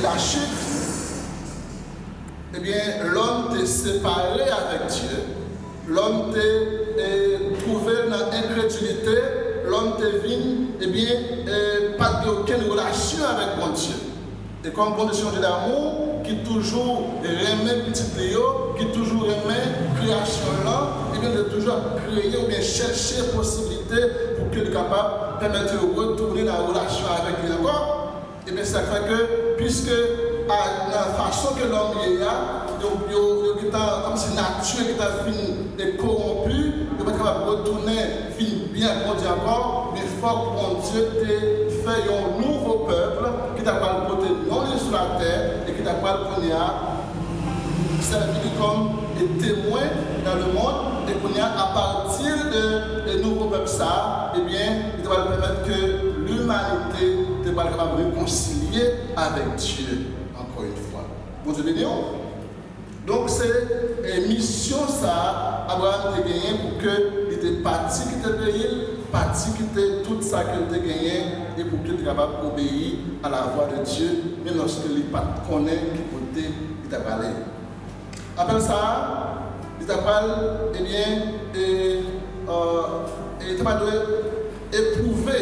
la chute, eh bien, l'homme est séparé avec Dieu. L'homme est trouvé dans l'incrédulité, l'homme est venu, eh bien, pas aucune relation avec mon Dieu. Et comme bon Dieu d'amour, qui toujours remet petit Théo, qui toujours remet création là, et bien de toujours créer ou bien chercher possibilité pour qu'il soit capable de permettre de retourner dans la relation avec lui encore. Et bien ça fait que, puisque la façon que l'homme est là, comme si la nature est corrompue, il n'est pas capable de retourner, bien grandir encore, mais il faut que mon Dieu te fait un nouveau peuple qui t'a pas le côté non sur la terre et qui t'a pas le connaît servi comme témoin dans le monde et qu'on a à partir de nouveaux peuples ça, eh bien, il va permettre que l'humanité te va capable de réconcilier avec Dieu encore une fois. Bon Dieu béni. Donc c'est une mission ça, Abraham a gagné pour que il était parti qui était pays, parti qui était tout ça qu'il a gagné et pour qu'il soit capable d'obéir à la voix de Dieu, même lorsque il ne connaît qui côté il t'a parlé. Après ça, il t'a parlé, eh bien, il t'a éprouver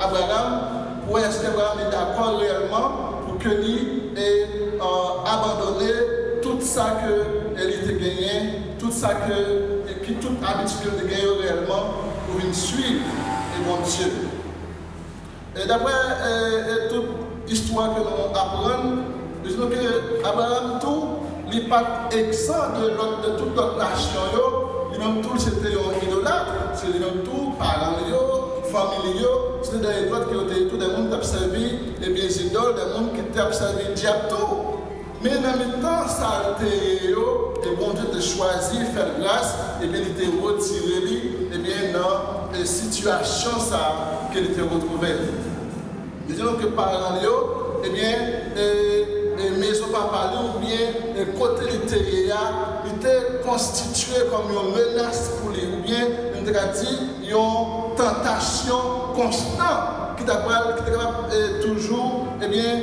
Abraham pour est-ce qu'Abraham est d'accord réellement pour que lui ait abandonné tout ça que il était gagné, tout ça que toute habitude qu'il a gagné réellement pour venir suivre et mon Dieu. Et d'après toute histoire que nous apprenons, nous disons que Abraham tout, il n'est pas exempt de toute notre nation, lui-même tout c'était un idolâtre, c'est lui-même tout parents, famille, c'est des autres qui ont été tout des gens qui ont servi et bien les idoles, des gens qui ont servi le diable tout. Mais en même temps, ça a été, et bon Dieu a choisi de faire grâce, et bien il était retiré, et bien dans les situations qu'il était retrouvé. Disons que par exemple, eh bien, maison papa ou bien côté il était constitué comme une menace pour lui, ou bien on a dit une tentation constante qui t'a toujours eh bien,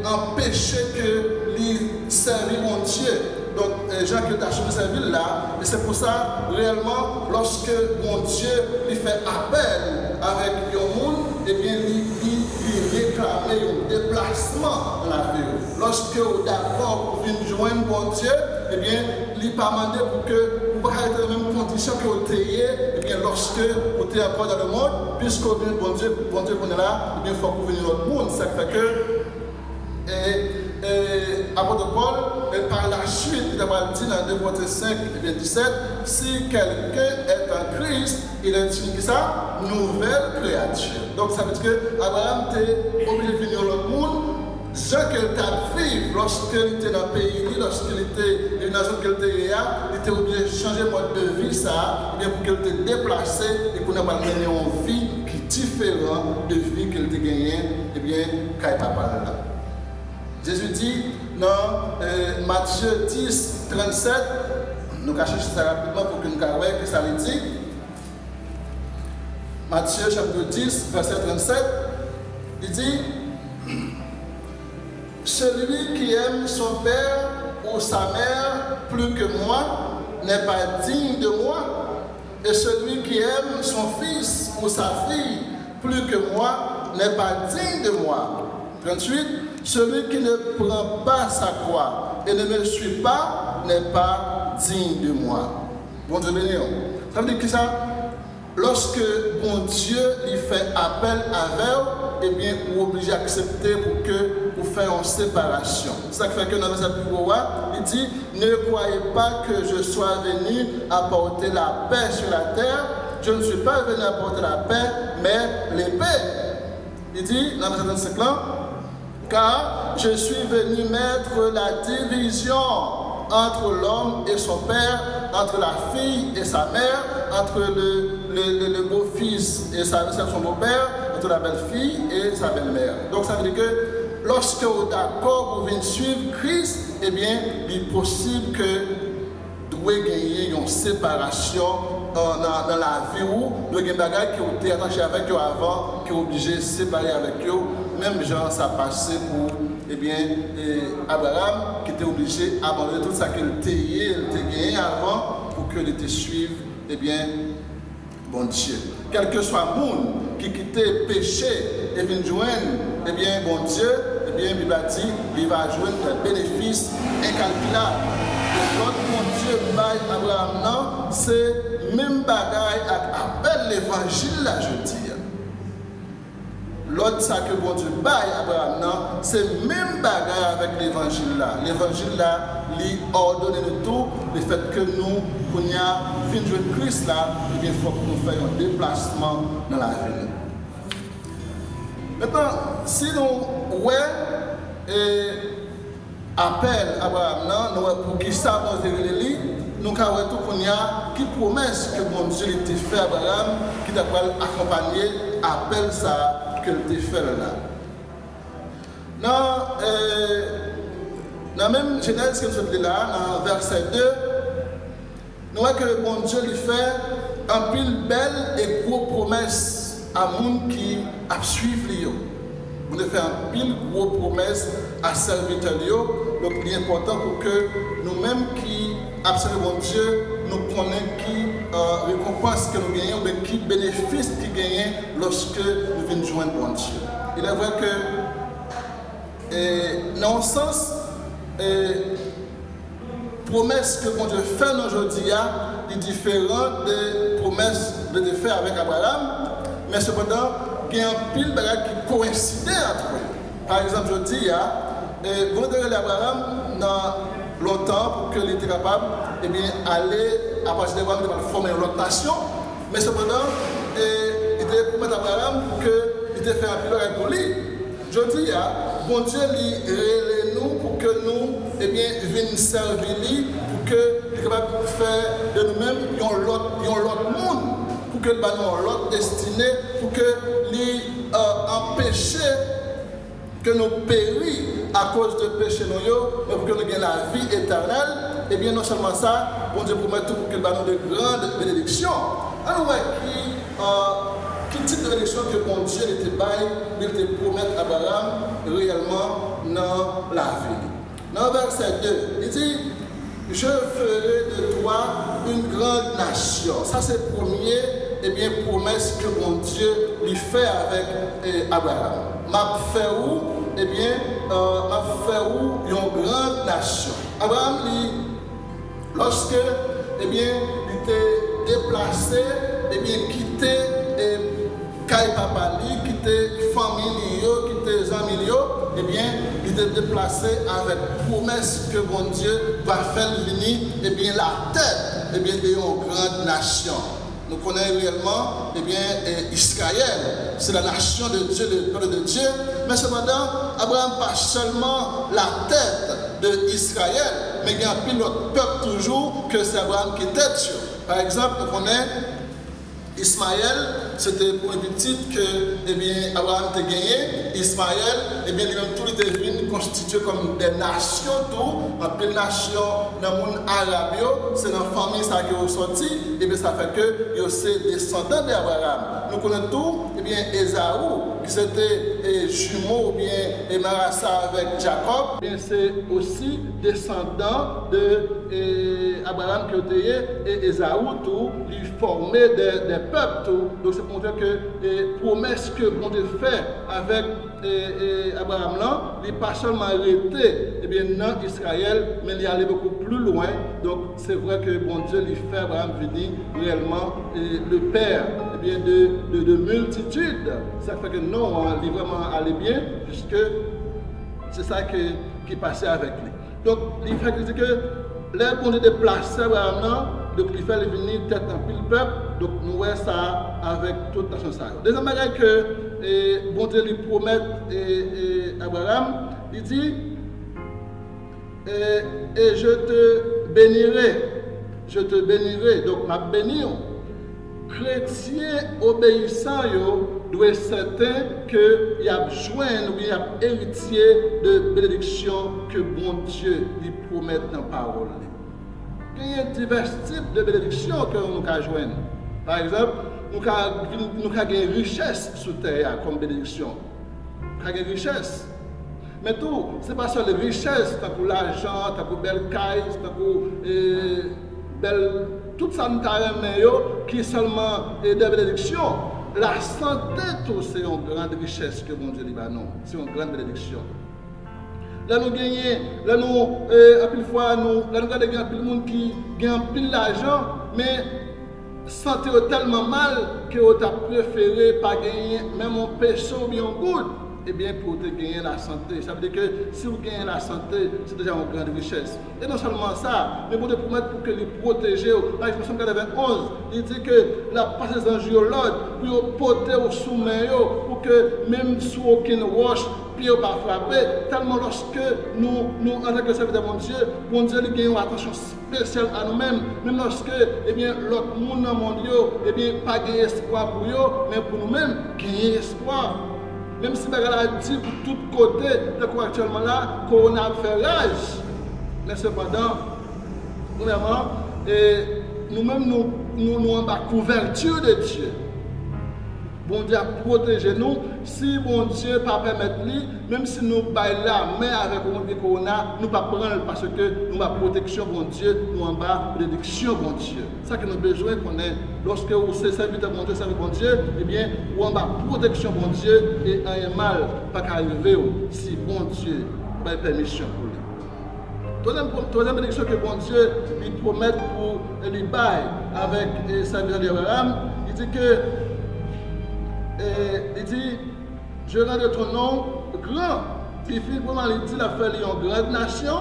empêcher que lui servir mon Dieu. Donc, Jean qui t'a choisi servir là, et c'est pour ça, réellement, lorsque mon Dieu lui fait appel avec un monde, eh bien, il réclamait un déplacement dans la vie. Lorsque vous êtes d'accord pour venir joindre mon Dieu, eh bien, il n'a pas demandé pour que vous soyez dans la même condition que vous ayez, eh bien, lorsque vous êtes encore dans le monde, puisque vous venez bon Dieu qu'on est là, eh bien, il faut que vous veniez dans le monde. Ça fait que, apôtre Paul, par la suite, il a dit dans 2 Corinthiens 5 et 17, si quelqu'un est en Christ, il est une nouvelle créature. Donc ça veut dire que Abraham était obligé de venir dans le monde, ce qu'il a vécu lorsqu'il était dans le pays, lorsqu'il était dans la zone qu'il était là, il était obligé de changer de mode de vie, ça, bien pour qu'il était déplacé et qu'on a pas gagné une vie qui est différente de vie qu'il était gagné, et bien, quand il n'a pas parlé là. Jésus dit dans Matthieu 10, 37, nous allons chercher ça rapidement pour que nous voyons que ça veut dire. Matthieu chapitre 10, verset 37, il dit celui qui aime son père ou sa mère plus que moi n'est pas digne de moi, et celui qui aime son fils ou sa fille plus que moi n'est pas digne de moi. 38, celui qui ne prend pas sa croix et ne me suit pas n'est pas digne de moi. Bon Dieu béni. Ça veut dire que ça, lorsque bon Dieu lui fait appel avec, eh bien, vous êtes obligé d'accepter pour que vous fassiez une séparation. C'est ça qui fait que dans le verset plus haut, il dit, ne croyez pas que je sois venu apporter la paix sur la terre. Je ne suis pas venu apporter la paix, mais l'épée. Il dit, dans le verset 25 là, car je suis venu mettre la division entre l'homme et son père, entre la fille et sa mère, entre le beau-fils et son beau-père, entre la belle-fille et sa belle-mère. Donc ça veut dire que lorsque vous êtes d'accord pour venir suivre Christ, eh bien, il est possible que vous devez gagner une séparation dans la vie où vous avez des bagages qui ont été attachés avec eux avant, qui sont obligés de se séparer avec eux. Même genre, ça passait pour Abraham qui était obligé d'abandonner tout ça qu'il était gagné avant pour qu'il te suive, bon Dieu. Quel que soit le monde qui quittait le péché et vient joindre, bon Dieu, la Bible a dit, il va joindre des bénéfices incalculables. Et l'autre, mon Dieu, by Abraham, non, c'est même bagaille appelle l'évangile, là, je dis. L'autre, ça que bon Dieu baille Abraham, non, c'est même bagaille avec l'évangile là. L'évangile là, lui ordonne de tout, le fait que nous, qu'on y a fini de Christ là, il faut que nous fassions un déplacement dans la vie. Maintenant, si nous, appel Abraham, nous, pour qui ça, nous avons tout qu'on y a, qui promesse que bon Dieu était fait à Abraham, qui t'a accompagné, appelle ça. Que le fait là. Dans la même Genèse que nous sommes là, dans verset 2, nous voyons que le bon Dieu lui fait un pile belle et gros promesse à monde qui a suivi. On a fait un pile gros promesse à serviteur. Donc il est important pour que nous-mêmes qui observons mon Dieu, nous connaissons qui récompense que nous gagnons, mais qui bénéfice qui gagnons lorsque nous venons joindre mon Dieu. Il est vrai que dans un sens, promesse que mon Dieu fait aujourd'hui est différente des promesses de Dieu fait avec Abraham, mais cependant, il y a un pile de qui coïncide entre eux. Par exemple, je dis, vous devez Abraham dans longtemps pour qu'il était capable aller à partir de Abraham de former une autre nation, mais cependant, il était pour mettre Abraham qu'il était fait un pilote pour lui. Je dis, bon Dieu, il relève nous pour que nous venions servir lui, pour qu'il soit capable de faire de nous-mêmes un autre monde, pour que nous ayons l'autre destinée, pour que lui empêcher que nous périssions à cause de péché, mais pour que nous ayons la vie éternelle. Et bien non seulement ça, bon Dieu promet tout pour que nous ayons de grandes bénédictions. Alors, quel type de bénédiction que bon Dieu était bail, il te promet à Abraham réellement dans la vie. Dans le verset 2, il dit, je ferai de toi une grande nation. Ça c'est le premier promesse que bon Dieu lui fait avec Abraham. M'a fait où? M'a fait où une grande nation. Abraham, lorsque il était déplacé, quitté Kai Papa, quitté famille, quitté amis, il était déplacé avec promesse que bon Dieu va faire venir la tête d'une grande nation. Nous connaissons réellement Israël, c'est la nation de Dieu, le peuple de Dieu, mais cependant, Abraham pas seulement la tête d'Israël, mais il y a un pilote peuple toujours que c'est Abraham qui est tête. Par exemple, nous connaissons Ismaël, c'était pour une petite que Abraham a gagné. Ismaël, lui-même tout était venu constitué comme des nations, tout, en pleine nation dans le monde arabe, c'est dans la famille qui est sorti, et ça fait que c'est descendant d'Abraham. Nous connaissons tout, Ésaü, qui c'était jumeau ou bien Marassa avec Jacob, c'est aussi descendant d'Abraham qui était et Ésaü, tout, lui formait des peuples, tout. Donc c'est pour dire que les promesses que bon Dieu fait avec Abraham là, il n'est pas seulement arrêté dans Israël, mais il est allé beaucoup plus loin. Donc c'est vrai que bon Dieu lui fait Abraham venir réellement le père de multitudes. Ça fait que non, il est vraiment allé bien, puisque c'est ça qui passait avec lui. Donc il fait que les bon Dieu déplace Abraham là, donc il fait venir tête en pile peuple, donc nous voyons ça avec toute nation. Deuxième chose que bon Dieu lui promet Abraham, il dit et je te bénirai. Je te bénirai. Donc, ma béni. Chrétien obéissant, doit être certain qu'il y a besoin, il y a héritier de bénédiction que bon Dieu lui promet dans la parole. Il y a divers types de bénédiction que nous avons joindre. Par exemple, nous avons une richesse sur terre comme bénédiction. Nous avons une richesse. Mais tout, ce n'est pas seulement les richesses, tant pour l'argent, tant pour belle caille, tant pour belle. Tout ça nous a qui est seulement des bénédictions. La santé, c'est une grande richesse que mon Dieu dit, non. C'est une grande bénédiction. Là, nous gagnons, là, nous, à pile fois, nous regardons pile monde qui gagne pile d'argent, mais santé tellement mal que vous avez préféré pas gagner même un péché ou bien un goutte. Eh bien, pour te gagner la santé. Ça veut dire que si vous gagnez la santé, c'est déjà une grande richesse. Et non seulement ça, mais pour te promettre pour que les protéger. Par exemple, Somme 91, il dit que la passe des anges l'ordre pour porter au sommet, pour que même sous aucune roche, pied pas frapper. Tellement lorsque nous en tant que serviteur de mon Dieu, il gagne une attention spéciale à nous-mêmes. Même lorsque, eh bien, l'autre monde dans le monde, eh bien, pas gagner espoir pour eux, mais pour nous-mêmes, gagner espoir. Même si Bagala a dit pour tous côtés, actuellement là, qu'on a fait rage. Mais cependant, premièrement, nous-mêmes, nous avons la couverture de Dieu. Bon Dieu a protégé nous. Si bon Dieu ne peut pas permettre, même si nous baillons la main avec le monde qu'on a, nous ne pouvons pas prendre parce que nous avons la protection bon Dieu, nous avons la bénédiction bon Dieu. C'est ça que nous avons besoin qu'on ait. Lorsque vous êtes serviteur bon Dieu, serviteur bon Dieu, eh bien, vous avez la protection bon Dieu et un mal pas qu'arriver si bon Dieu a permission pour lui. Troisième bénédiction que bon Dieu lui promet pour lui bailler avec le serviteur d'Abraham, il dit que il dit, je rends ton nom grand. Il dit, la fait une grande nation.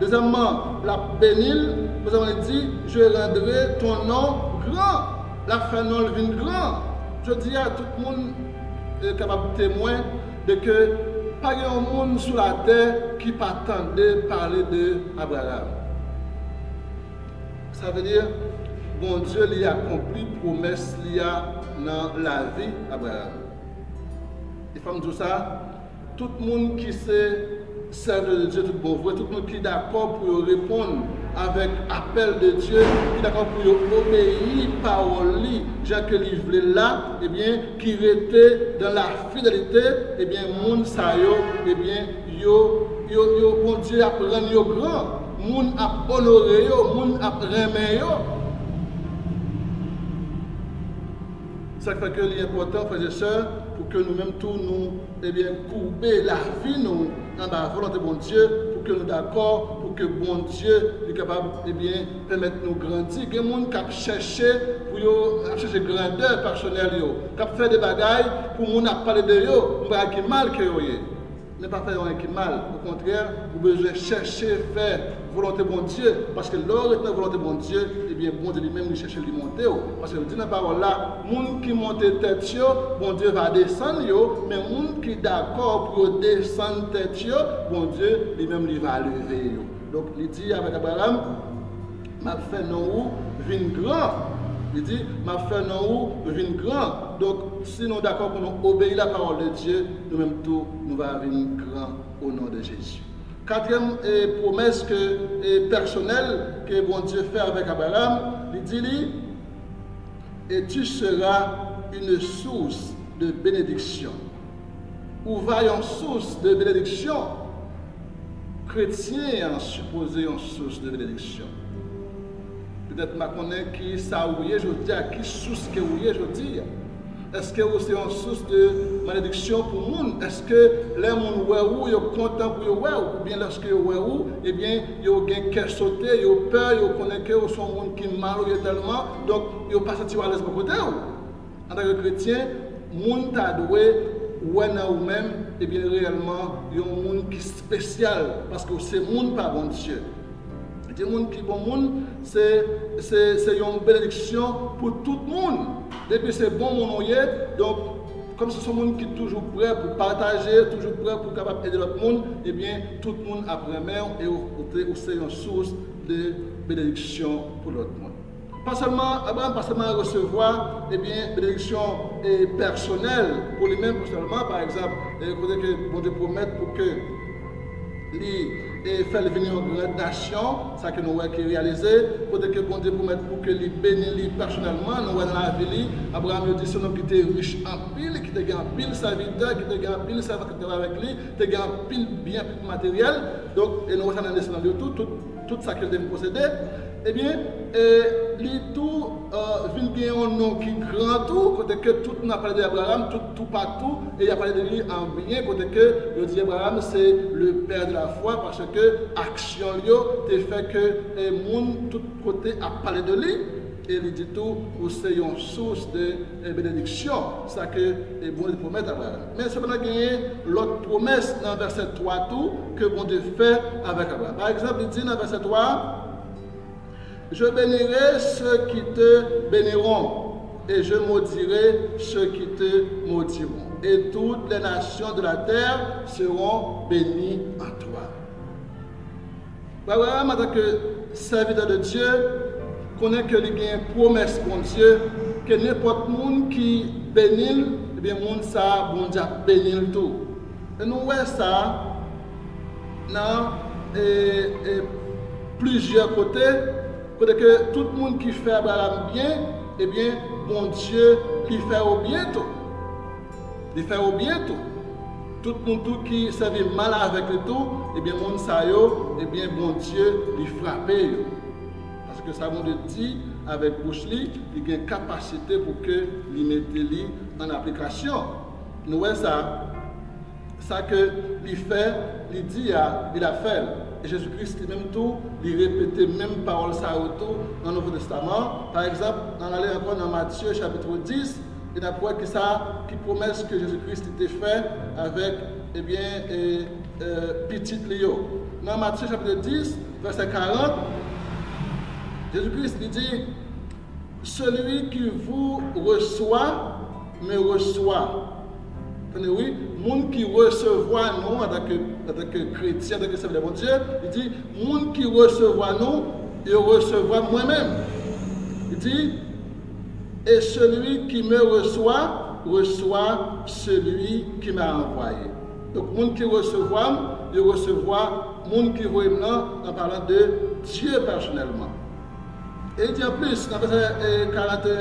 Deuxièmement, la bénil. Deuxièmement, il dit, je rendrai ton nom grand. La fait non le grand. Je dis à tout le monde capable de témoin de que pas un monde sur la terre qui n'attendait parler d'Abraham. Ça veut dire, bon Dieu lui a accompli promesse lui a dans la vie d'Abraham. Il faut me dire ça, tout le monde qui sait servir de Dieu, tout bon vrai, tout le monde qui est d'accord pour répondre avec l'appel de Dieu, qui est d'accord pour obéir parole, Jean que il voulait là, eh bien, qui était dans la fidélité, eh bien, monde ça eh bien, bon Dieu a rendu grand, monde a honoré monde a remis Ça fait que l'important, frères et sœurs, pour que nous-mêmes tous nous, eh bien, courber la vie nous dans la volonté de bon Dieu, pour que nous d'accord, pour que bon Dieu est capable, eh bien, permettre nous grandir. Il y a des gens qui cherchent pour chercher grandeur personnelle, qui fait des bagailles pour nous parler de eux, qui mal que eux. Ne pas faire un qui mal. Au contraire, vous devez chercher faire volonté bon Dieu. Parce que l'or est la volonté bon Dieu, eh bien, bon Dieu lui-même, il cherche à lui monter. Parce que dit dans la parole là, les gens qui montent tête, bon Dieu va descendre, mais les gens qui sont d'accord pour descendre tête, bon Dieu lui-même il va lever. Donc, il dit avec Abraham, m'a fait non ou, vin grand. Il dit, m'a fait non ou, vin grand. Donc, si nous sommes d'accord pour nous obéir la parole de Dieu, nous-mêmes tous, nous allons venir grand au nom de Jésus. Quatrième promesse personnelle que bon Dieu fait avec Abraham, il dit, et tu seras une source de bénédiction. Où va une source de bénédiction? Chrétien en supposé une source de bénédiction. Peut-être que je connais qui ça ouye, je dis à qui source que ouye, je dis. Est-ce que c'est une source de malédiction pour le monde? Est-ce que les gens sont contents pour eux? Ou bien lorsque ils sont eh bien, ils ont un cœur sauté, ils ont peur, ils connaissent que sont gens qui sont mal tellement, donc ils ne sont pas sentis à l'aise pour côté. En tant que chrétien, les gens sont doués, ou même, eh bien, réellement, il y a un monde qui est spécial, parce que c'est le monde pas bon Dieu. Les gens qui sont bons, c'est une bénédiction pour tout le monde. Depuis c'est bon mon donc comme ce sont des gens qui sont toujours prêts pour partager, toujours prêts pour capable aider l'autre monde, eh bien, tout le monde après même et c'est une source de bénédiction pour l'autre monde. Pas seulement, Abraham, pas seulement recevoir, eh bien, bénédiction personnelle pour lui-même, personnellement, par exemple, il faudrait que bon Dieu promette pour que lui fait venir une grande nation, ça que nous avons réalisé, il faudrait que bon Dieu promette pour que lui bénisse lui personnellement, nous avons dans la vie, Abraham dit c'est un homme qui était riche en pile, qui était en pile serviteur, qui était en pile serviteur avec lui, qui était en pile bien matériel, donc, et nous avons dans le tout ça qu'il devait posséder, eh bien, lui tout vient un nom qui grand tout, côté que tout n'a parlé d'Abraham, tout partout, et il a parlé de lui en bien, côté que le dit Abraham c'est le père de la foi, parce que action lui a fait que le monde tout côté a parlé de lui, et il dit tout, c'est une source de bénédiction, ça que les bon Dieu promet à Abraham. Mais cependant, il y a l'autre promesse dans verset 3 tout, que bon Dieu fait avec Abraham. Par exemple, il dit dans verset 3, je bénirai ceux qui te béniront, et je maudirai ceux qui te maudiront. Et toutes les nations de la terre seront bénies en toi. Abraham, en tant que serviteur de Dieu, connaît que il y a une promesse pour Dieu, que n'importe qui bénit, eh bien, monde ça, bon Dieu bénit tout. Et nous voyons ça dans plusieurs côtés. Que tout le monde qui fait Abraham bien, eh bien, bon Dieu lui fait au bien tout. Il fait au bien tout. Tout le monde qui servait mal avec le tout, eh bien, mon sayo, eh bien, bon Dieu lui frappe. Parce que ça, mon Dieu dit, avec bouche lui, il a une capacité pour que lui mette lui en application. Nous voyons ça. Ça que lui fait, lui dit, il a fait. Et Jésus-Christ lui-même tout, lui répétait même parole ça autour dans le Nouveau Testament. Par exemple, on allait encore dans Matthieu chapitre 10, et d'après que ça, qui promet que Jésus-Christ était fait avec, eh bien, petit Léo. Dans Matthieu chapitre 10, verset 40, Jésus-Christ lui dit, celui qui vous reçoit, me reçoit. Attendez, oui, monde qui recevra nous en tant que chrétien, en tant que serviteur de mon Dieu, il dit, monde qui recevra nous, il recevra moi-même. Il dit, et celui qui me reçoit, reçoit celui qui m'a envoyé. Donc, monde qui recevra, il recevra monde qui voit en parlant de Dieu personnellement. Et il dit en plus, dans verset 41,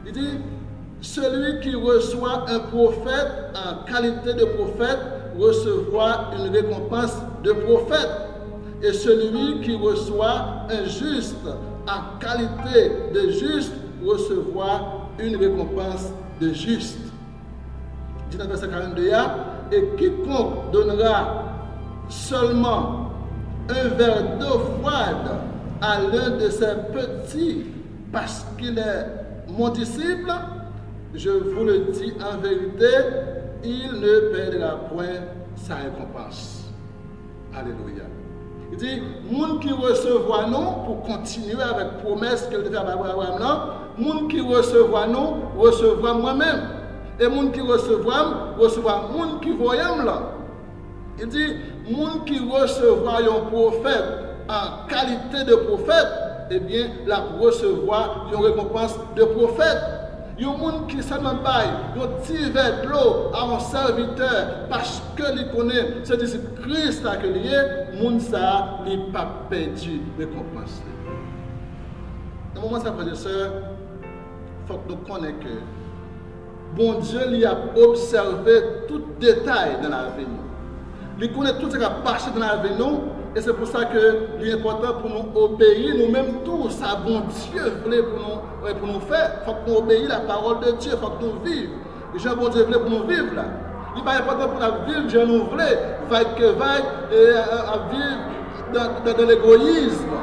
il dit, celui qui reçoit un prophète en qualité de prophète recevra une récompense de prophète. Et celui qui reçoit un juste en qualité de juste recevra une récompense de juste. Dit dans verset 42, et quiconque donnera seulement un verre d'eau froide à l'un de ses petits parce qu'il est mon disciple, je vous le dis en vérité, il ne perdra point sa récompense. Alléluia. Il dit, monde qui recevra nous pour continuer avec promesse qu'elle fait à Abraham là, monde qui recevra nous, recevra moi-même. Et monde qui recevra monde qui voyant là. Il dit, monde qui recevra un prophète en qualité de prophète, eh bien, la recevoir une récompense de prophète. Il y a des gens qui seulement baillent, ils ont petit verre de l'eau à un serviteur parce qu'il connaît ce disciple Christ à qu'il y est, les gens n'ont pas perdu récompense. Dans le moment où frères et sœurs, il faut que nous connaissions que bon Dieu lui a observé tout détail dans la vie. Il connaît tout ce qui a passé dans la vie nous. Et c'est pour ça que l'important pour nous obéir, nous-mêmes tous, ça bon Dieu voulait pour nous faire. Il faut que nous obéissions la parole de Dieu, il faut que nous vivions. Et Jean bon Dieu voulait pour nous vivre là. Il n'est pas important pour nous vivre, Dieu nous voulait, vague que vague, et à vivre dans l'égoïsme.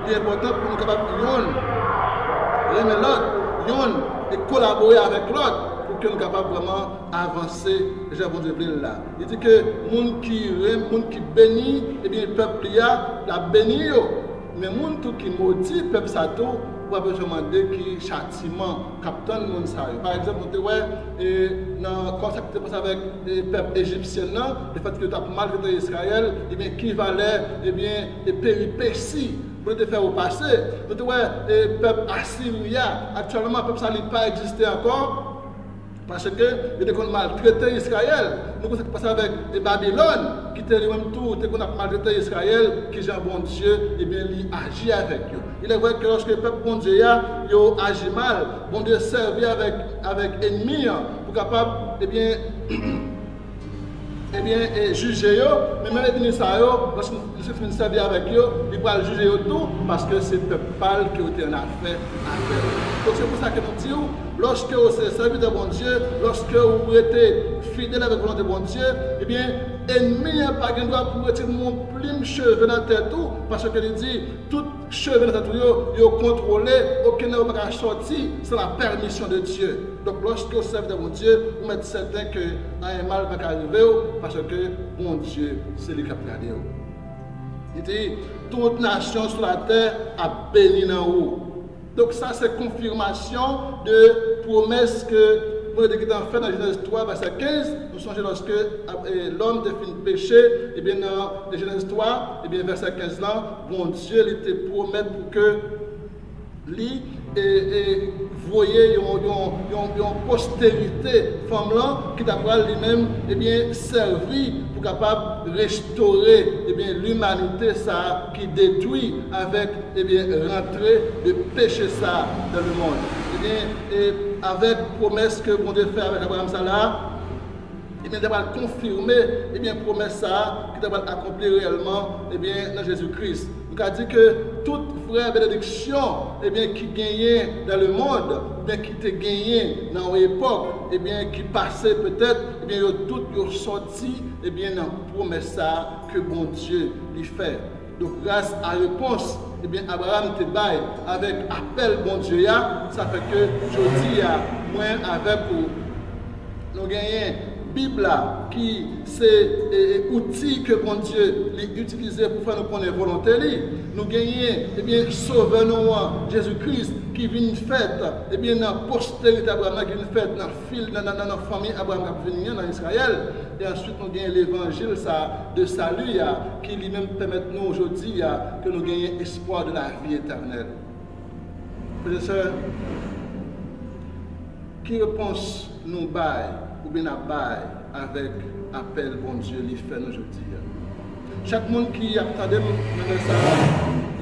Il est important pour nous capables de aimer l'autre, et collaborer avec l'autre. Que nous sommes capables vraiment avancer, Jean bon Dieu là. Il dit que les gens qui bénissent, eh bien le peuple a béni. Mais les gens qui maudit, le peuple ça tout, pour demander qui châtiment captain monde ça. Par exemple, on ouais dans le concept avec le peuple égyptien, le fait que tu as maltraité Israël, et bien qui valait et péripéties pour te faire au passé. Donc ouais le peuple assyrien actuellement le peuple ça n'a pas existé encore. Parce que il a maltraité Israël. Nous avons passé avec Babylone, qui était lui-même tout, qu'on a maltraité Israël, qui j'ai un bon Dieu, et bien il agit avec eux. Il est vrai que lorsque le peuple bon Dieu a agi mal, bon Dieu servi avec ennemis pour capable juger eux, mais même les ennemis ça lorsqu'ils finissent de servir avec eux, ils vont juger eux tout parce que c'est le peuple pâle qui a été en affaire avec eux. Donc c'est pour ça que nous disons, lorsque vous êtes servi de bon Dieu, lorsque vous êtes fidèle avec le bon Dieu, eh bien, ennemi n'a pas de droit pour retirer mon plume cheveux dans la tête tout, parce que il dit, tout cheveux dans la tête tout, est contrôlé, aucun n'a pas sorti sans la permission de Dieu. Donc lorsque vous servez de bon Dieu, vous êtes certain que un mal va arriver parce que bon Dieu, c'est lui qui a regardé. Il dit, toute nation sur la terre a béni dans vous. Donc ça c'est confirmation de promesse que nous avons fait dans Genèse 3, verset 15. Nous songeons lorsque l'homme définit le péché, et bien dans Genèse 3, et bien verset 15 là, bon Dieu il te promet pour que lui et voyez une postérité femme là qui d'après lui-même et bien servi pour capable restaurer et bien l'humanité ça qui détruit avec et bien rentrer de péché ça dans le monde et bien et avec promesse que bon Dieu fait avec Abraham ça là et bien d'avoir confirmé et bien promesse ça qui d'avoir accompli réellement et bien dans Jésus-Christ. Donc a dit que toute vraie bénédiction et bien qui gagnait dans le monde, bien qui était gagné dans l'époque et bien qui passait peut-être et bien tout est sorti et bien dans promesse ça que bon Dieu lui fait. Donc grâce à la réponse et bien Abraham te baille avec appel bon Dieu ça fait que je dis à moi avec pour nous gagner Bible qui c'est outil que bon Dieu utilise pour faire nous connaître volonté nous gagner et bien sauver nous Jésus-Christ qui vient fête et bien dans postérité d'Abraham qui vient fête dans fil dans la famille Abraham qui vient dans Israël et ensuite nous gagnons l'évangile ça de salut qui lui-même permet nous aujourd'hui que nous gagnions espoir de la vie éternelle. Frères et sœurs, qui réponse nous baille ou bien bail avec appel bon Dieu lui fait aujourd'hui. Chaque monde qui attendait le ça,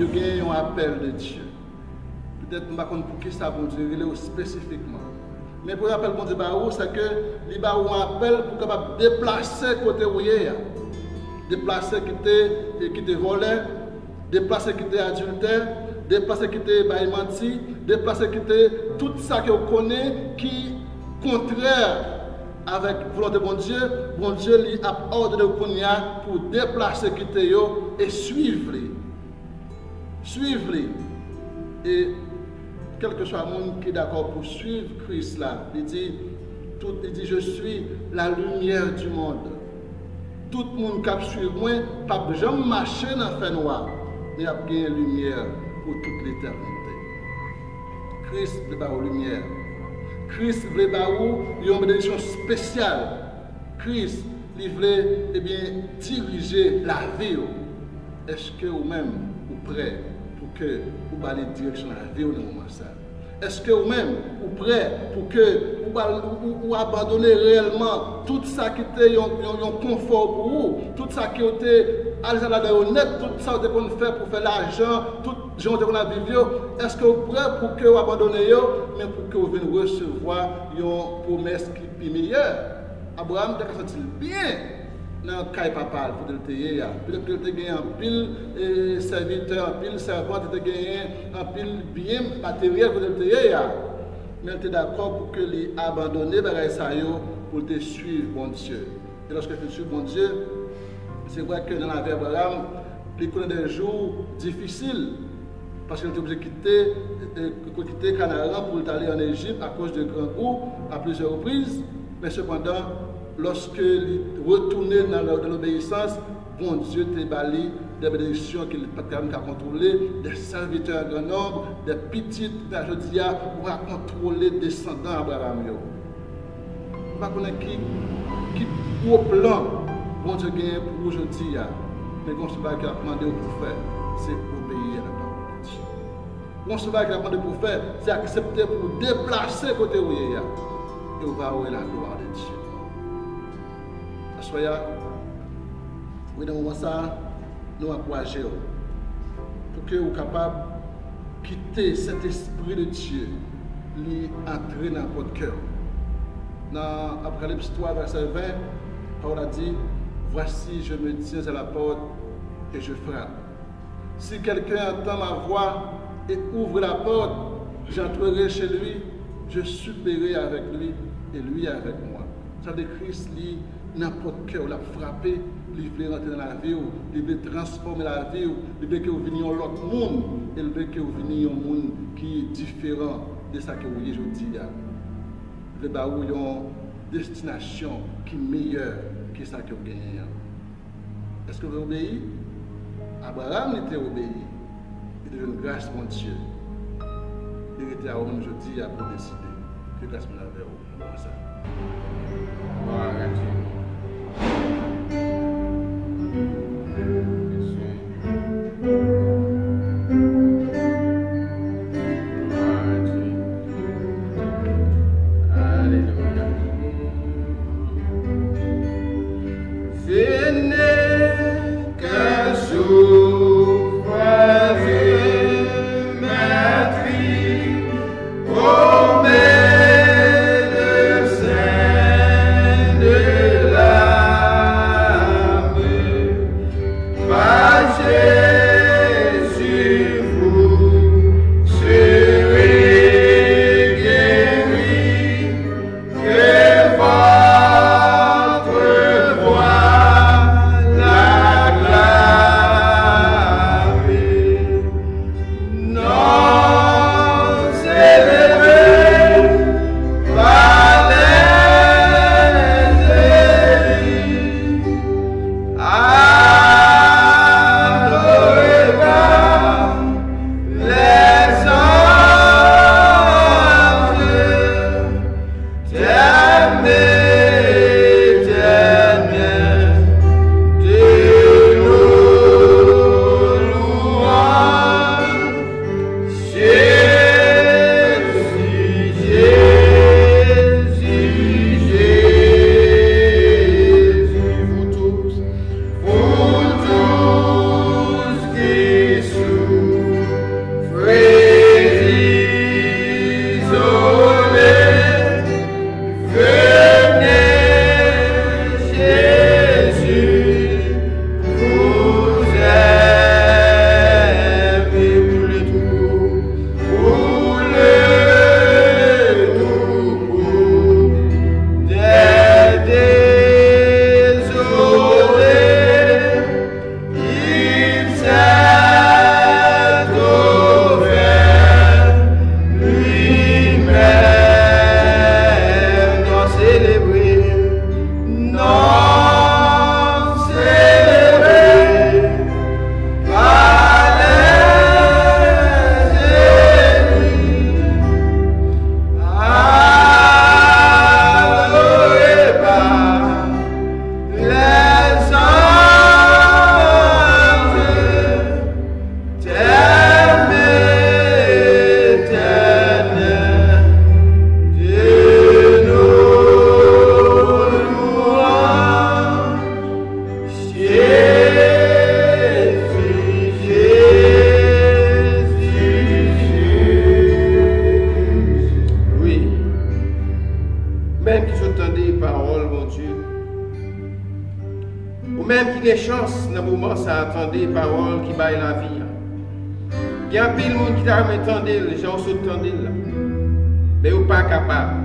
il y a un appel de Dieu. Peut-être nous ne savons pas pour qui ça bon Dieu spécifiquement. Mais pour l'appel bon Dieu c'est que il y a un appel pour capable déplacer côté où il est. Déplacer qui était volé, déplacer qui était adultère, déplacer qui était menti, déplacer qui était tout ça que vous connaissez qui contraire avec volonté de bon Dieu lui a ordonné pour déplacer quitter et suivre-les. Suivre-les. Et quel que soit le monde qui est d'accord pour suivre Christ là, il dit je suis la lumière du monde. Tout le monde qui suit moi, pas jamais marcher dans le fait noir, mais il y a une lumière pour toute l'éternité. Christ est la lumière. Christ voulait une bénédiction spéciale. Christ voulait diriger la vie. Est-ce que vous-même vous prêt pour que vous allez direction la vie au moment ça? Est-ce que vous-même vous prêt pour que vous abandonnez réellement tout ça qui était un confort pour vous, tout ça qui était honnête, tout ça que vous fait pour faire l'argent, tout ce que vous avez vécu? Est-ce que vous prêt pour que vous abandonnez, mais pour que vous veniez recevoir une promesse qui est meilleure? Abraham a senti bien dans le cas papa pour le payer. Peut-être qu'il a gagné un pile serviteur, un pile servante, il a gagné un pile bien matériel pour le payer. Mais il était d'accord pour que les abandonner pour te suivre, bon Dieu. Et lorsque tu suis bon Dieu, c'est vrai que dans la vie d'Abraham, il connaît des jours difficiles. Parce qu'il était obligé de quitter Canaan pour aller en Égypte à cause de grands coups à plusieurs reprises. Mais cependant, lorsqu'il retournait dans l'obéissance, bon Dieu t'a bali des bénédictions qu'il n'a pas qu'à contrôler, des serviteurs grand nombre, des petites, je dis, pour contrôler les descendants d'Abraham. Je ne sais pas qui gros plan bon Dieu gagne pour aujourd'hui. Mais ce qu'il a demandé pour faire, c'est obéir à la parole de Dieu. Ce qu'il a demandé pour faire, c'est accepter pour déplacer côté où il y a. Et on va avoir la gloire de Dieu. Soyez, oui, dans ce moment ça, nous encourageons pour que vous soyez capable de quitter cet esprit de Dieu, l'entrer dans votre cœur. Dans Apocalypse 3, verset 20, Paul a dit, voici, je me tiens à la porte et je frappe. Si quelqu'un entend ma voix et ouvre la porte, j'entrerai chez lui, je souperai avec lui et lui avec moi. Ça veut dire Christ lit n'importe cœur, l'a frappé, il veut rentrer dans la vie, il veut transformer la vie, il veut que vous veniez à l'autre monde, il veut que vous veniez à un monde qui est différent de ce que vous voyez aujourd'hui. Il veut avoir une destination qui est meilleure que ce que vous gagnez. Est-ce que vous obéissez? Abraham était obéi. Il devait une grâce mon Dieu. Il était à homme aujourd'hui pour décider que grâce mon avait au ça. Glória a Ti. Chance dans le moment ça attendait les paroles qui baillent la vie. Il y a un pile de monde qui t'a entendu, les gens sont entendus là. Mais vous pas capable.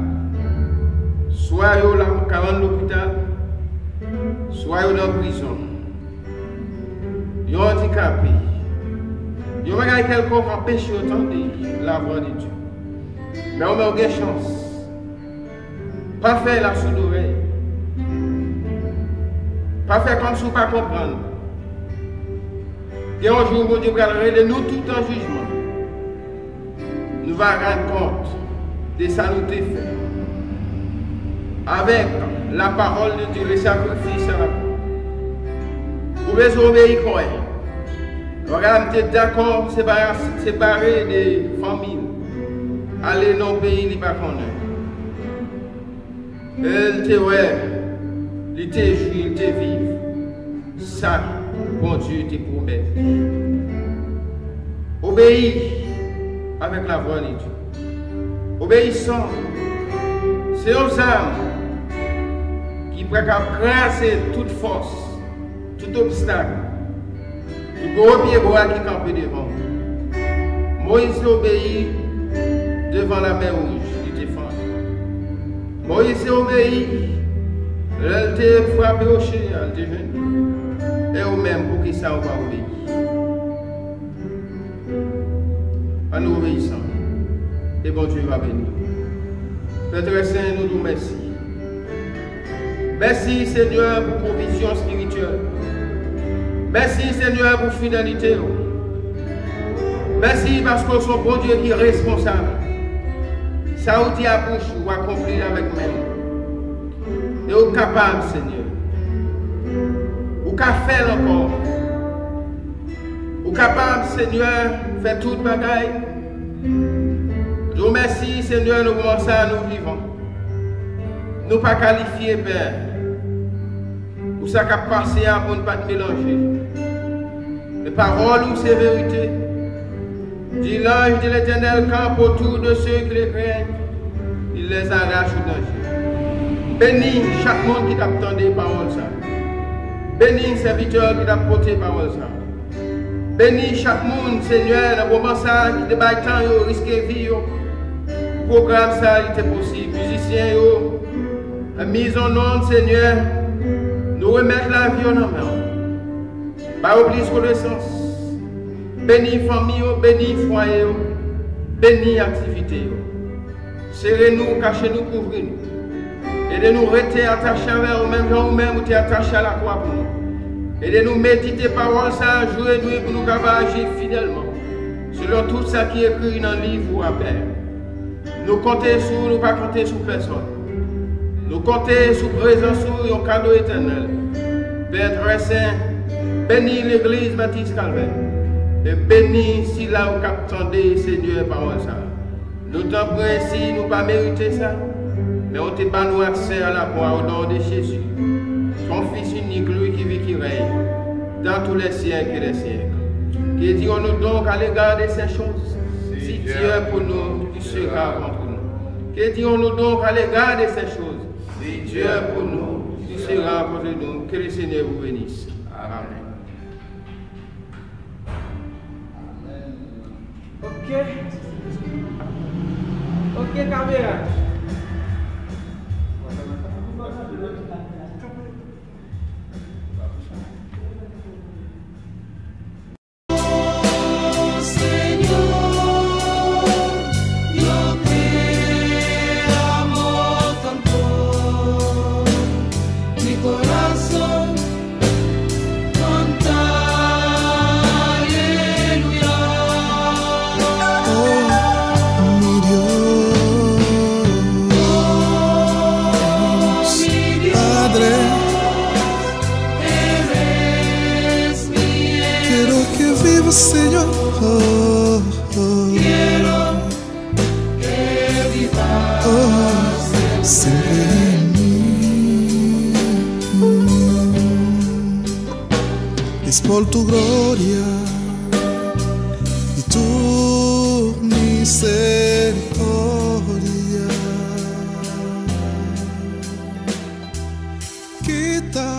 Soit vous là dans l'hôpital, soit vous dans la prison. Vous êtes handicapé. Vous avez quelqu'un qui empêche d'entendre la voix de Dieu. Mais on a une chance. Pas faire la sourde oreille. Pas faire comme si vous ne comprenez pas. Et un jour, bon Dieu va relever nous tout en jugement. Nous allons rendre compte de ça nous fait. Avec la parole de Dieu, le sacrifice à la croix. Vous pouvez obéir quoi? Regarde, tu d'accord, séparer des familles. Aller dans le pays, il ne pas connaître. Elle te ouais, il te joue, il te vive. Ça, bon Dieu te promet. Obéis avec la voix de Dieu. Obéissant, c'est aux âmes qui peuvent craser toute force, tout obstacle, tout gros pied bois qui campe devant. Moïse obéit devant la mer rouge, il défend. Moïse obéit, elle te frappé au chien, elle te jeune. Et au même pour qui ça on va obéir. En nous obéissant, et bon Dieu va bénir. Père Saint, nous nous merci. Merci Seigneur pour provision spirituelle. Merci Seigneur pour fidélité. Merci parce que son bon Dieu qui est responsable. Ça vous dit à bouche ou accomplir avec même. Et vous capable Seigneur. Vous capable faire encore. Vous capable Seigneur faire toute bagaille. Je vous remercie Seigneur nous commençons à nous vivons. Nous pas qualifiés Père. Pour ça qu'a passé à pour ne pas te mélanger. Les paroles ou c'est vérité. Dit l'ange de l'Éternel campe autour de ceux qui les craignent. Il les arrache au danger. Bénis chaque monde qui t'attend des paroles ça. Bénis serviteur qui t'a porté parole ça. Bénis chaque monde, Seigneur, dans le moment ça, qui débat temps, yo, risque de vie, programme ça, il était possible. Musiciens, la mise en onde, Seigneur, nous remettre la vie en main. Pas oublier connaissance. Bénis famille, bénis foyer, bénis activité. Serrez-nous, cachez-nous, couvrez-nous. Aidez-nous à rester attachés à vous-même, vous-même, vous êtes attachés à la croix pour nous. Aidez-nous à méditer parole ça, jouer nous pour nous agir fidèlement. Selon tout ça qui est écrit dans le livre ou à Père. Nous comptons sur, nous pas compter sur personne. Nous comptons sur présence sur un cadeau éternel. Père très saint, bénis l'église Baptiste Calvaire. Et bénis si là où attendez Seigneur parole ça. Nous t'en prions si nous pas mériter ça. Mais on te bat nous accès à la croix au nom de Jésus. Ton Fils unique, lui qui vit, qui règne, dans tous les siècles et les siècles. Que dirons-nous donc à l'égard de ces choses? Si Dieu est pour nous, qui sera contre nous? Que dirons-nous donc à l'égard de ces choses? Si Dieu est pour nous, qui sera contre nous? Que le Seigneur vous bénisse. Amen. Ok, caméra. Señor, quiero que vivas siempre en mí. Es por tu gloria y tu misericordia quita